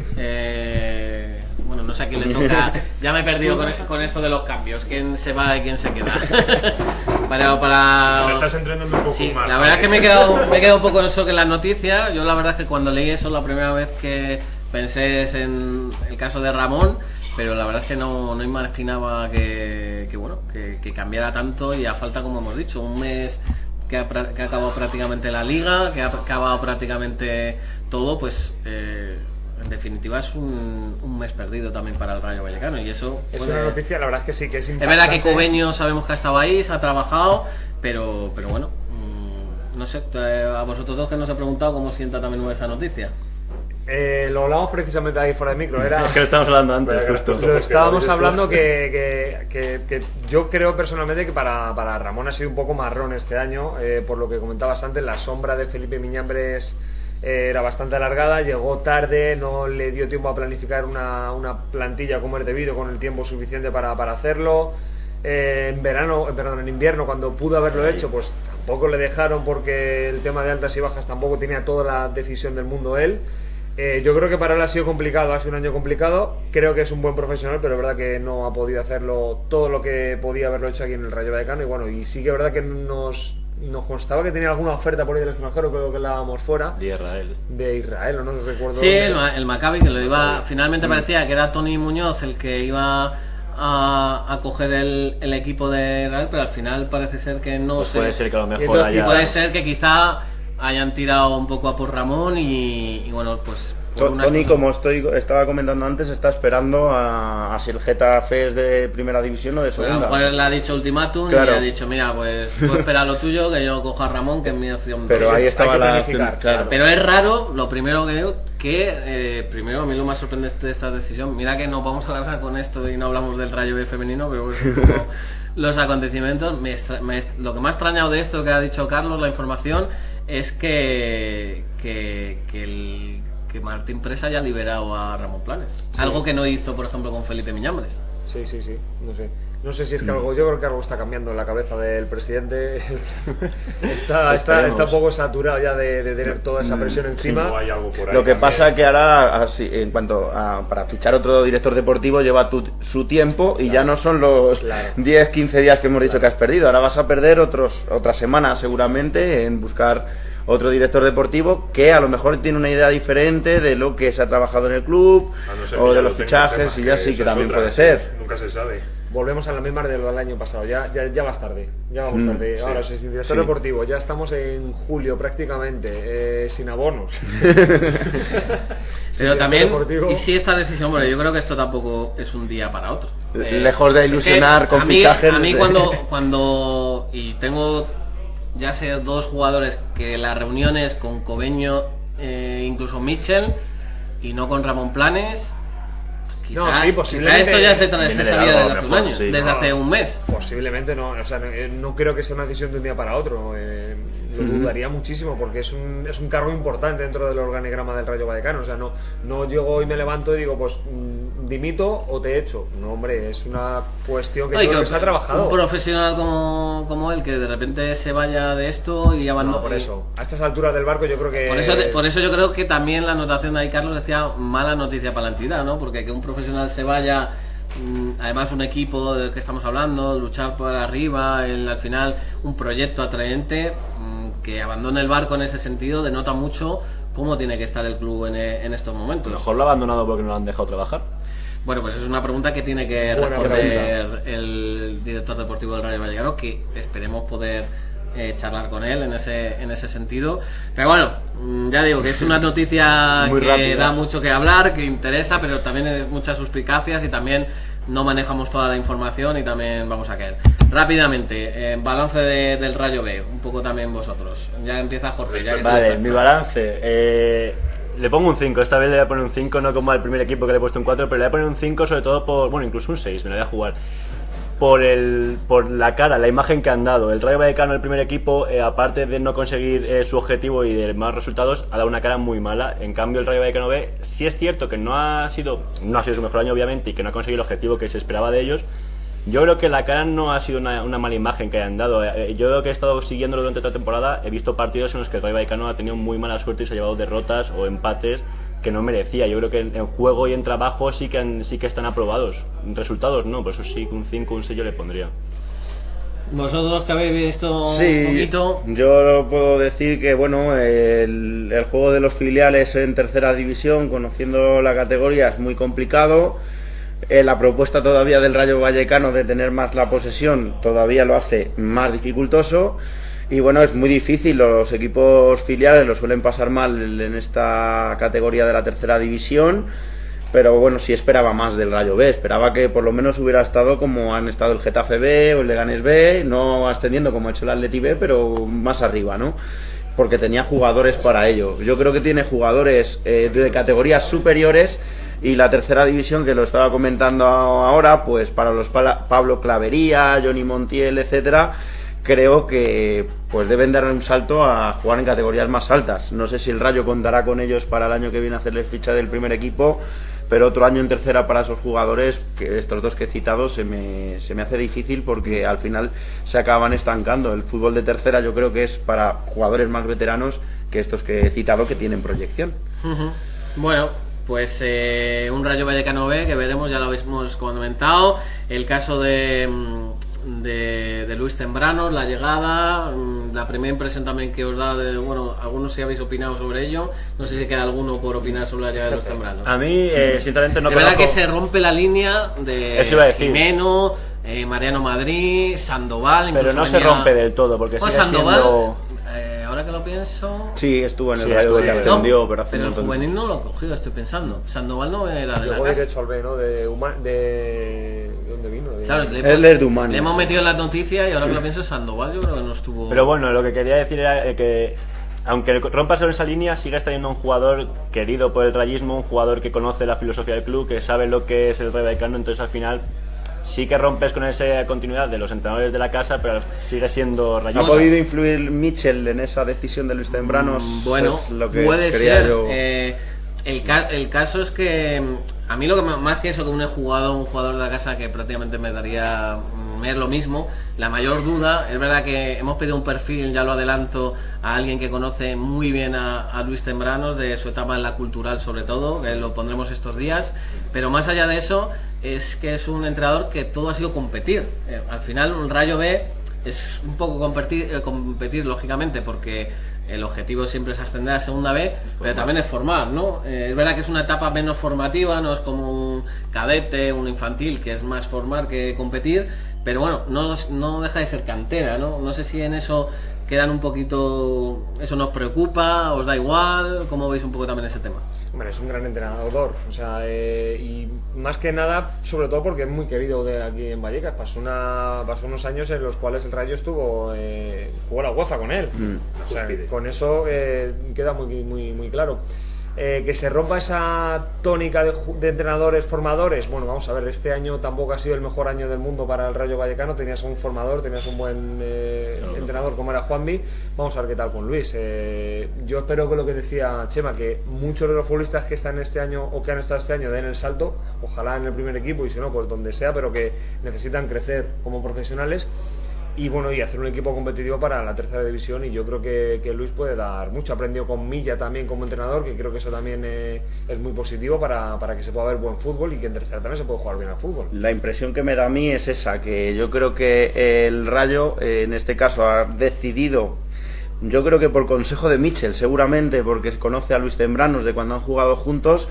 Bueno, no sé a quién le toca, ya me he perdido con esto de los cambios, quién se va y quién se queda. para... Pues estás entrenando un poco sí, más. la verdad es que me he quedado un poco en shock en las noticias. Yo la verdad es que cuando leí eso la primera vez que pensé es en el caso de Ramón, pero la verdad es que no imaginaba que cambiara tanto, y a falta, como hemos dicho, un mes que ha acabado prácticamente la liga, que ha acabado prácticamente todo, pues en definitiva es un mes perdido también para el Rayo Vallecano, y eso Es una noticia, la verdad es que sí, que es es impactante. verdad que Cubeño sabemos que ha estado ahí, se ha trabajado, pero bueno, no sé, a vosotros dos que nos he preguntado cómo sienta también esa noticia. Lo hablamos precisamente ahí fuera de micro, era... Es que lo estamos hablando antes, justo. Lo estábamos hablando que yo creo personalmente que para Ramón ha sido un poco marrón este año, por lo que comentabas antes. La sombra de Felipe Miñambres era bastante alargada, llegó tarde, no le dio tiempo a planificar una plantilla como es debido, con el tiempo suficiente para hacerlo. En invierno, cuando pudo haberlo hecho, pues tampoco le dejaron, porque el tema de altas y bajas tampoco tenía toda la decisión del mundo él. Yo creo que para él ha sido complicado, ha sido un año complicado. Creo que es un buen profesional, pero es verdad que no ha podido hacerlo todo lo que podía haberlo hecho aquí en el Rayo Vallecano. Y bueno, y sí que es verdad que nos constaba que tenía alguna oferta por ahí del extranjero, creo que hablábamos fuera. De Israel, o no recuerdo. Sí, el Maccabi, que lo iba. Finalmente parecía que era Tony Muñoz el que iba a coger el equipo de Israel, pero al final parece ser que no Pues sé. puede ser que a lo mejor haya... Puede ser que quizá hayan tirado un poco a por Ramón y bueno, pues Tony, como estaba comentando antes, está esperando a si el Getafe es de primera división o de pues a lo segunda. mejor le ha dicho ultimátum, Claro. y ha dicho, mira, pues tú espera lo tuyo, que yo cojo a Ramón, que es mi opción. Pero Pues, ahí estaba hay que la... planificar, Claro. pero es raro, lo primero que digo, que primero a mí lo más sorprendente de esta decisión, mira que nos vamos a alargar con esto y no hablamos del Rayo B femenino, pero es un poco los acontecimientos. Lo que me ha extrañado de esto que ha dicho Carlos, la información, es que Martín Presa haya liberado a Ramón Planes. Sí. Algo que no hizo, por ejemplo, con Felipe Miñambres. Sí, no sé. No sé si es que algo, yo creo que algo está cambiando en la cabeza del presidente. está un poco saturado ya de tener toda esa presión encima. No hay algo por ahí Lo que también. pasa es que ahora, así, en cuanto a para fichar otro director deportivo, lleva su tiempo y ya no son los 10-15 días que hemos dicho que has perdido. Ahora vas a perder otra semana seguramente en buscar otro director deportivo que a lo mejor tiene una idea diferente de lo que se ha trabajado en el club A no ser o que de ya los lo tenga fichajes, Chema, y ya que sí esa que es también otra, puede ser. Nunca se sabe. Volvemos a la misma de lo del año pasado, ya vas tarde, ya vamos tarde. Ahora, sí. sin director Sí. deportivo, ya estamos en julio prácticamente, sin abonos. Pero también, deportivo. y si esta decisión, bueno, yo creo que esto tampoco es un día para otro. Lejos de ilusionar es que con fichajes. A mí cuando y tengo ya sé 2 jugadores que las reuniones con Cobeño, incluso Mitchell, y no con Ramón Planes. No, Quizá- sí, posiblemente. quizá esto ya Viene se de sabía algo desde hace un mejor, año, sí. desde hace un mes. Posiblemente no, o sea, no creo que sea una decisión de un día para otro. Lo dudaría muchísimo porque es un cargo importante dentro del organigrama del Rayo Vallecano. O sea, no llego y me levanto y digo, pues dimito o te echo. No, hombre, es una cuestión que, No, y creo que se ha trabajado. Un profesional como él, que de repente se vaya de esto y abandone. No, por eso. A estas alturas del barco yo creo que... Por eso yo creo que también la anotación de ahí Carlos decía mala noticia para la entidad, ¿no? Porque que un profesional se vaya, además un equipo del que estamos hablando, luchar por arriba, al final un proyecto atraente, que abandone el barco en ese sentido denota mucho cómo tiene que estar el club en estos A momentos. lo mejor lo ha abandonado porque no lo han dejado trabajar. Bueno, pues es una pregunta que tiene que Buena responder el director deportivo del Rayo Vallecano, que esperemos poder charlar con él en ese sentido. Pero bueno, ya digo que es una noticia Muy que rápida. da mucho que hablar, que interesa, pero también es muchas suspicacias y también no manejamos toda la información y también vamos a caer. Rápidamente, balance del Rayo B, un poco también vosotros. Ya empieza Jorge. Ya que Vale, se mi balance. Le pongo un 5, esta vez le voy a poner un 5, no como al primer equipo que le he puesto un 4, pero le voy a poner un 5 sobre todo por, bueno, incluso un 6, me lo voy a jugar. Por la cara, la imagen que han dado. El Rayo Vallecano, el primer equipo, aparte de no conseguir su objetivo y de más resultados, ha dado una cara muy mala. En cambio, el Rayo Vallecano B, sí es cierto que no ha sido su mejor año, obviamente, y que no ha conseguido el objetivo que se esperaba de ellos. Yo creo que la cara no ha sido una mala imagen que hayan dado. Yo creo que he estado siguiéndolo durante toda la temporada, he visto partidos en los que el Rayo Vallecano ha tenido muy mala suerte y se ha llevado derrotas o empates que no merecía. Yo creo que en juego y en trabajo sí que están aprobados. En resultados no, por eso sí, un 5, un 6 yo le pondría. Vosotros que habéis visto un Sí, poquito. yo puedo decir que bueno, el juego de los filiales en tercera división, conociendo la categoría, es muy complicado. La propuesta todavía del Rayo Vallecano de tener más la posesión todavía lo hace más dificultoso. Y bueno, es muy difícil, los equipos filiales lo suelen pasar mal en esta categoría de la tercera división. Pero bueno, sí esperaba más del Rayo B, esperaba que por lo menos hubiera estado como han estado el Getafe B o el Leganés B, no ascendiendo como ha hecho el Atleti B, pero más arriba, ¿no? Porque tenía jugadores para ello. Yo creo que tiene jugadores de categorías superiores, y la tercera división, que lo estaba comentando ahora, pues para los Pablo Clavería, Johnny Montiel, etcétera, creo que pues deben dar un salto a jugar en categorías más altas. No sé si el Rayo contará con ellos para el año que viene hacerles ficha del primer equipo, pero otro año en tercera para esos jugadores, que estos dos que he citado, se me hace difícil porque al final se acaban estancando. El fútbol de tercera yo creo que es para jugadores más veteranos que estos que he citado, que tienen proyección. Bueno, pues un Rayo Vallecano B que veremos, ya lo habéis comentado. El caso de Luis Tembranos, la llegada, la primera impresión también que os da bueno, algunos si habéis opinado sobre ello, no sé si queda alguno por opinar sobre la llegada de Luis Tembranos. A mí, sinceramente, no Es verdad conozco... que se rompe la línea de Eso iba a decir. Jimeno, Mariano Madrid, Sandoval, Pero incluso no se venía- rompe del todo, porque Pues sigue Sandoval, siendo... ahora que lo pienso... Sí, estuvo en el Sí, Rayo, estuvo que en el ascendió, No, pero hace un el montón de juvenil tiempo. no lo ha cogido, estoy pensando. Sandoval no era de la Llegó casa. derecho al B, ¿no? ¿De dónde vino? Claro, Él es de Humanes. le hemos metido en las noticias y ahora que lo pienso, Sandoval yo creo que no estuvo... Pero bueno, lo que quería decir era que aunque rompa sobre esa línea, sigues teniendo un jugador querido por el rayismo, un jugador que conoce la filosofía del club, que sabe lo que es el Rayo Vallecano, entonces al final sí que rompes con esa continuidad de los entrenadores de la casa, pero sigue siendo ¿Ha rayista. podido influir Mitchell en esa decisión de Luis Tembranos? Bueno, Es lo que puede quería ser. yo. El caso es que a mí lo que más que eso, que un jugador de la casa que prácticamente me es lo mismo, la mayor duda, es verdad que hemos pedido un perfil, ya lo adelanto, a alguien que conoce muy bien a Luis Tembranos, de su etapa en la Cultural sobre todo, que lo pondremos estos días, pero más allá de eso, es que es un entrenador que todo ha sido competir. Al final un Rayo B es un poco competir lógicamente, porque el objetivo siempre es ascender a segunda B, pero también es formar, ¿no? Es verdad que es una etapa menos formativa, no es como un cadete, un infantil, que es más formar que competir, pero bueno, no deja de ser cantera, ¿no? No sé si en eso quedan un poquito... ¿Eso nos preocupa? ¿Os da igual? ¿Cómo veis un poco también ese tema? Hombre, es un gran entrenador, o sea, y más que nada, sobre todo porque es muy querido de aquí en Vallecas. Pasó unos años en los cuales el Rayo jugó la UEFA con él. O sea, con eso queda muy claro. Que se rompa esa tónica de entrenadores formadores. Bueno, vamos a ver, este año tampoco ha sido el mejor año del mundo para el Rayo Vallecano. Tenías un formador, tenías un buen entrenador como era Juanvi. Vamos a ver qué tal con Luis. Yo espero que lo que decía Chema, que muchos de los futbolistas que están este año o que han estado este año den el salto, ojalá en el primer equipo y si no, pues donde sea, pero que necesitan crecer como profesionales. Y bueno, y hacer un equipo competitivo para la tercera división, y yo creo que Luis puede dar mucho. Aprendió con Milla también como entrenador, que creo que eso también es muy positivo para que se pueda ver buen fútbol y que en tercera también se puede jugar bien al fútbol. La impresión que me da a mí es esa, que yo creo que el Rayo en este caso ha decidido, yo creo que por consejo de Michel seguramente, porque conoce a Luis Tembranos de cuando han jugado juntos,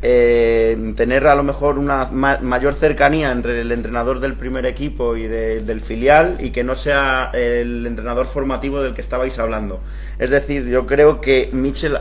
tener a lo mejor una mayor cercanía entre el entrenador del primer equipo y del filial, y que no sea el entrenador formativo del que estabais hablando. Es decir, yo creo que Michel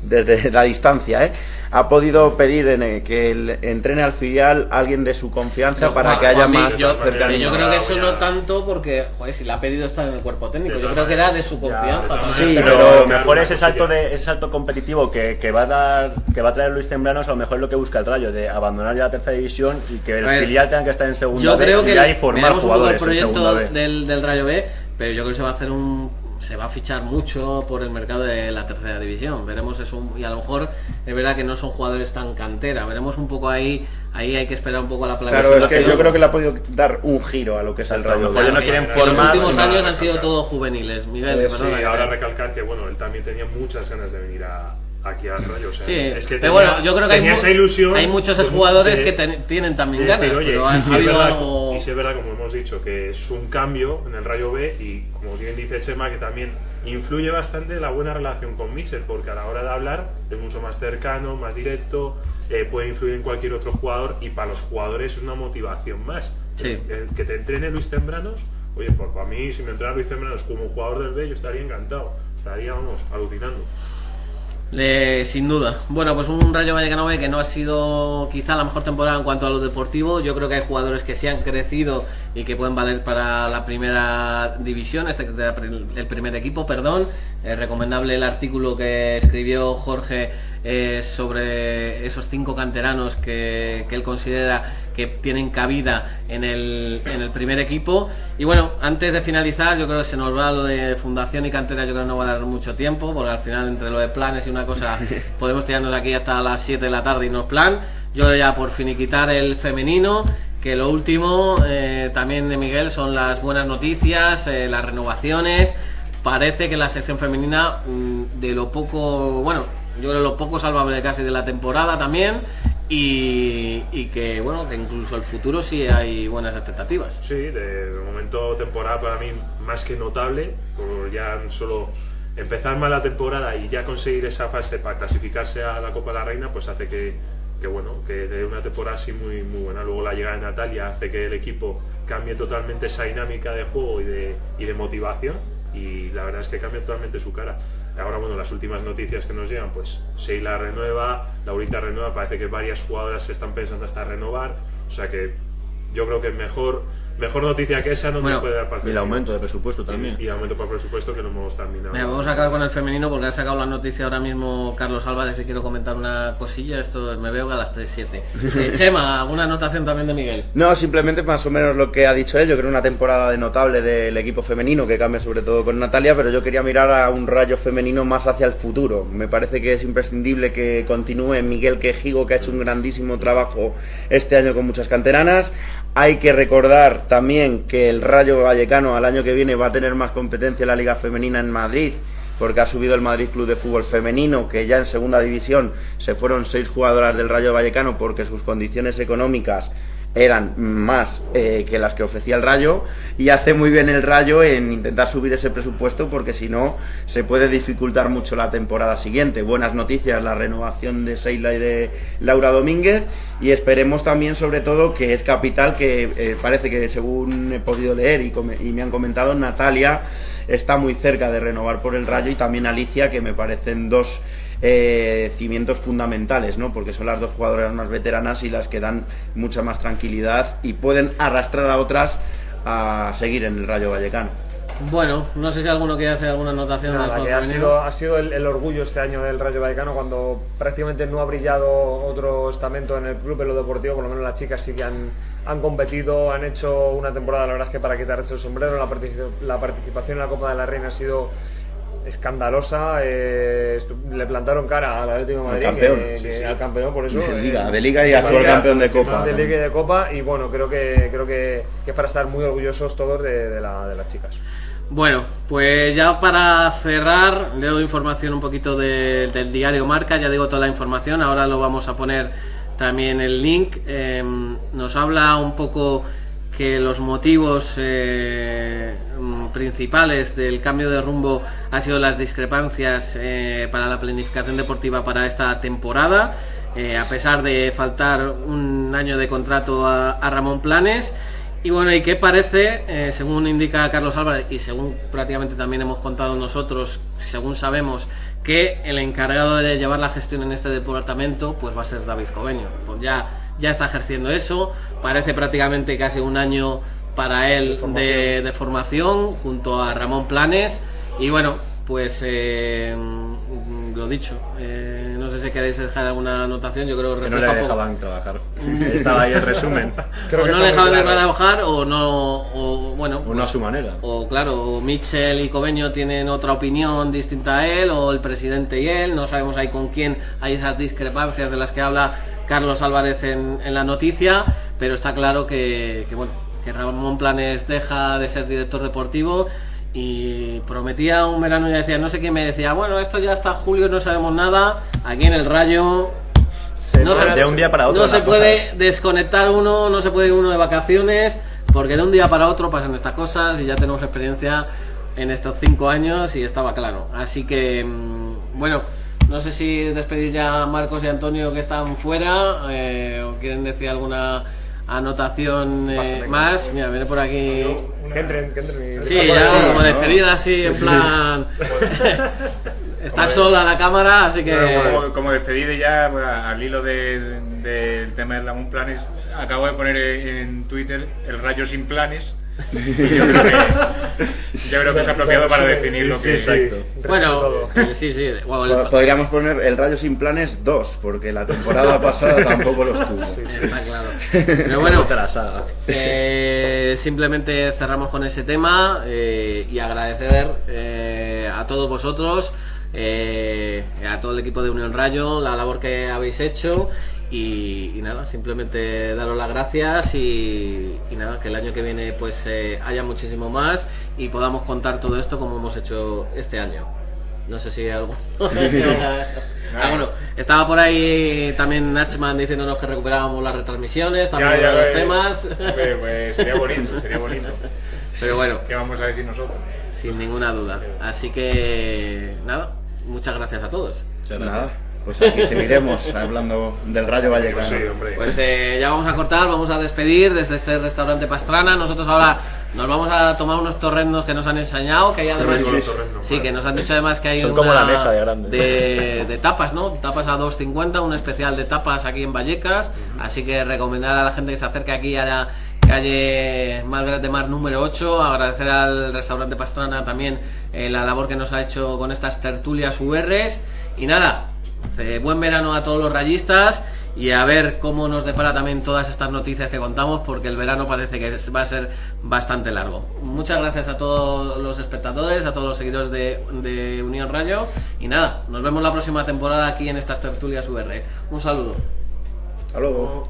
desde la distancia ha podido pedir que entrene al filial alguien de su confianza, para que haya más cercanía. Yo creo que eso no tanto, porque si le ha pedido estar en el cuerpo técnico, yo creo que era de su confianza. Sí, pero mejor ese salto competitivo que va a traer Luis Tembranos, a lo mejor es lo que busca el Rayo, de abandonar ya la tercera división y que el filial tenga que estar en segunda B. Yo creo que y formar jugadores el en segunda B. proyecto del Rayo B, pero yo creo que se va a fichar mucho por el mercado de la tercera división. Veremos eso, y a lo mejor es verdad que no son jugadores tan cantera. Veremos un poco ahí hay que esperar un poco a la planificación. Claro, es que yo creo que le ha podido dar un giro a lo que es el Rayo. Claro, no quieren formar. Los últimos años han sido todos juveniles, Miguel. Sí, ahora recalcar que bueno, él también tenía muchas ganas de venir aquí al Rayo. O sea, sí, es que pero bueno, yo creo que esa ilusión, hay muchos jugadores que tienen también ganas. Decir, oye, pero ha habido algo... Y si es verdad, como hemos dicho, que es un cambio en el Rayo B, y como bien dice Chema, que también influye bastante la buena relación con Michel, porque a la hora de hablar es mucho más cercano, más directo, puede influir en cualquier otro jugador, y para los jugadores es una motivación más. Sí. Que te entrene Luis Tembranos, oye, pues para mí, si me entrena Luis Tembranos como jugador del B, yo estaría encantado, estaría, alucinando. Sin duda. Bueno, pues un Rayo Vallecano B que no ha sido quizá la mejor temporada en cuanto a lo deportivo. Yo creo que hay jugadores que sí han crecido y que pueden valer para la primera división, el primer equipo, perdón. Recomendable el artículo que escribió Jorge sobre esos 5 canteranos que él considera que tienen cabida en el primer equipo. Y bueno, antes de finalizar, yo creo que se nos va lo de fundación y cantera. Yo creo que no va a dar mucho tiempo, porque al final entre lo de planes y una cosa podemos tirarnos aquí hasta las 7 de la tarde y no es plan. Yo ya por finiquitar el femenino, que lo último también de Miguel son las buenas noticias, las renovaciones. Parece que la sección femenina, de lo poco, bueno, yo creo lo poco salvable casi de la temporada también, y que bueno, que incluso el futuro sí hay buenas expectativas. Sí, de momento temporada para mí más que notable, por ya solo empezar mal la temporada y ya conseguir esa fase para clasificarse a la Copa de la Reina, pues hace que dé una temporada así muy buena. Luego la llegada de Natalia hace que el equipo cambie totalmente esa dinámica de juego y de motivación, y la verdad es que cambia totalmente su cara. Ahora, bueno, las últimas noticias que nos llegan, pues Sheila renueva, Laurita renueva, parece que varias jugadoras se están pensando hasta renovar, o sea que yo creo que mejor mejor noticia que esa no me puede dar para el Y el femenino. aumento de presupuesto también. Y aumento por presupuesto que no hemos terminado. Mira, vamos a acabar con el femenino porque ha sacado la noticia ahora mismo Carlos Álvarez y quiero comentar una cosilla. Esto me veo que a las 3:07. Chema, ¿alguna anotación también de Miguel? No, simplemente más o menos lo que ha dicho él. Yo creo una temporada notable del equipo femenino que cambia sobre todo con Natalia, pero yo quería mirar a un Rayo femenino más hacia el futuro. Me parece que es imprescindible que continúe Miguel Quejigo, que ha hecho un grandísimo trabajo este año con muchas canteranas. Hay que recordar también que el Rayo Vallecano al año que viene va a tener más competencia en la Liga Femenina en Madrid, porque ha subido el Madrid Club de Fútbol Femenino, que ya en segunda división se fueron 6 jugadoras del Rayo Vallecano porque sus condiciones económicas eran más que las que ofrecía el Rayo, y hace muy bien el Rayo en intentar subir ese presupuesto, porque si no se puede dificultar mucho la temporada siguiente. Buenas noticias la renovación de Seila y de Laura Domínguez, y esperemos también sobre todo que es capital que parece que, según he podido leer y me han comentado, Natalia está muy cerca de renovar por el Rayo, y también Alicia, que me parecen dos cimientos fundamentales, ¿no? Porque son las dos jugadoras más veteranas y las que dan mucha más tranquilidad y pueden arrastrar a otras a seguir en el Rayo Vallecano. Bueno, no sé si alguno quiere hacer alguna anotación. Nada, que ha sido el orgullo este año del Rayo Vallecano, cuando prácticamente no ha brillado otro estamento en el club, en lo deportivo. Por lo menos las chicas sí que han competido, han hecho una temporada, la verdad es que para quitarse el sombrero. La participación en la Copa de la Reina ha sido escandalosa. Le plantaron cara al Atlético de Madrid, campeón. Al campeón, por eso de Liga y actual campeón de Copa. De Liga y de Copa, y bueno, creo que es para estar muy orgullosos todos de las chicas. Bueno, pues ya para cerrar, leo información un poquito del diario Marca. Ya digo toda la información, ahora lo vamos a poner también el link. Nos habla un poco que los motivos principales del cambio de rumbo ha sido las discrepancias para la planificación deportiva para esta temporada, a pesar de faltar un año de contrato a Ramón Planes. Y bueno, ¿y qué parece? Según indica Carlos Álvarez y según prácticamente también hemos contado nosotros, según sabemos, que el encargado de llevar la gestión en este departamento pues va a ser David Cobeño. Pues ya está ejerciendo eso. Parece prácticamente casi un año para él de formación junto a Ramón Planes. Y bueno, pues lo dicho, no sé si queréis dejar alguna anotación. Yo creo que no le dejaban trabajar. Estaba ahí el resumen. O no le dejaban trabajar o no, o bueno, uno a su manera. O claro, o Michel y Cobeño tienen otra opinión distinta a él, o el presidente y él. No sabemos ahí con quién hay esas discrepancias de las que habla Carlos Álvarez en la noticia, pero está claro que Ramón Planes deja de ser director deportivo. Y prometía un verano, ya decía, no sé quién me decía, bueno, esto ya hasta julio no sabemos nada. Aquí en el Rayo de un día para otro no se puede desconectar uno, no se puede ir uno de vacaciones, porque de un día para otro pasan estas cosas y ya tenemos experiencia en estos 5 años y estaba claro. Así que bueno, no sé si despedir ya a Marcos y Antonio, que están fuera, o quieren decir alguna anotación más. Mira, viene por aquí. Que entren. Sí, ya como despedida, así en plan. Está sola la cámara, así que. Como despedida ya, pues, al hilo del tema de Ramón Planes, acabo de poner en Twitter el Rayo sin planes. Yo creo que es apropiado para definir lo que es. Exacto. Bueno, sí. Podríamos poner el Rayo sin planes 2, porque la temporada pasada tampoco los tuvo. Sí, está claro. Pero bueno, simplemente cerramos con ese tema y agradecer a todos vosotros, a todo el equipo de Unión Rayo, la labor que habéis hecho. Y nada, simplemente daros las gracias y nada, que el año que viene pues haya muchísimo más y podamos contar todo esto como hemos hecho este año. No sé si algo. Bueno, estaba por ahí también Nachman diciéndonos que recuperábamos las retransmisiones, también los temas. Pues sería bonito. Pero bueno, ¿qué vamos a decir nosotros? Sin ninguna duda. Así que nada, muchas gracias a todos. Nada. Pues aquí seguiremos hablando del Rayo Vallecano. Sí, hombre. Pues ya vamos a cortar, vamos a despedir desde este restaurante Pastrana. Nosotros ahora nos vamos a tomar unos torrendos que nos han enseñado, que hay además que nos han dicho además que hay son una como la mesa de grande. de tapas, ¿no? Tapas a 2,50, un especial de tapas aquí en Vallecas. Así que recomendar a la gente que se acerque aquí calle Malgrat de Mar número 8. Agradecer al restaurante Pastrana también la labor que nos ha hecho con estas tertulias URs. Y nada, buen verano a todos los rayistas y a ver cómo nos depara también todas estas noticias que contamos, porque el verano parece que va a ser bastante largo. Muchas gracias a todos los espectadores, a todos los seguidores de Unión Rayo, y nada, nos vemos la próxima temporada aquí en estas tertulias UR. Un saludo. Hasta luego.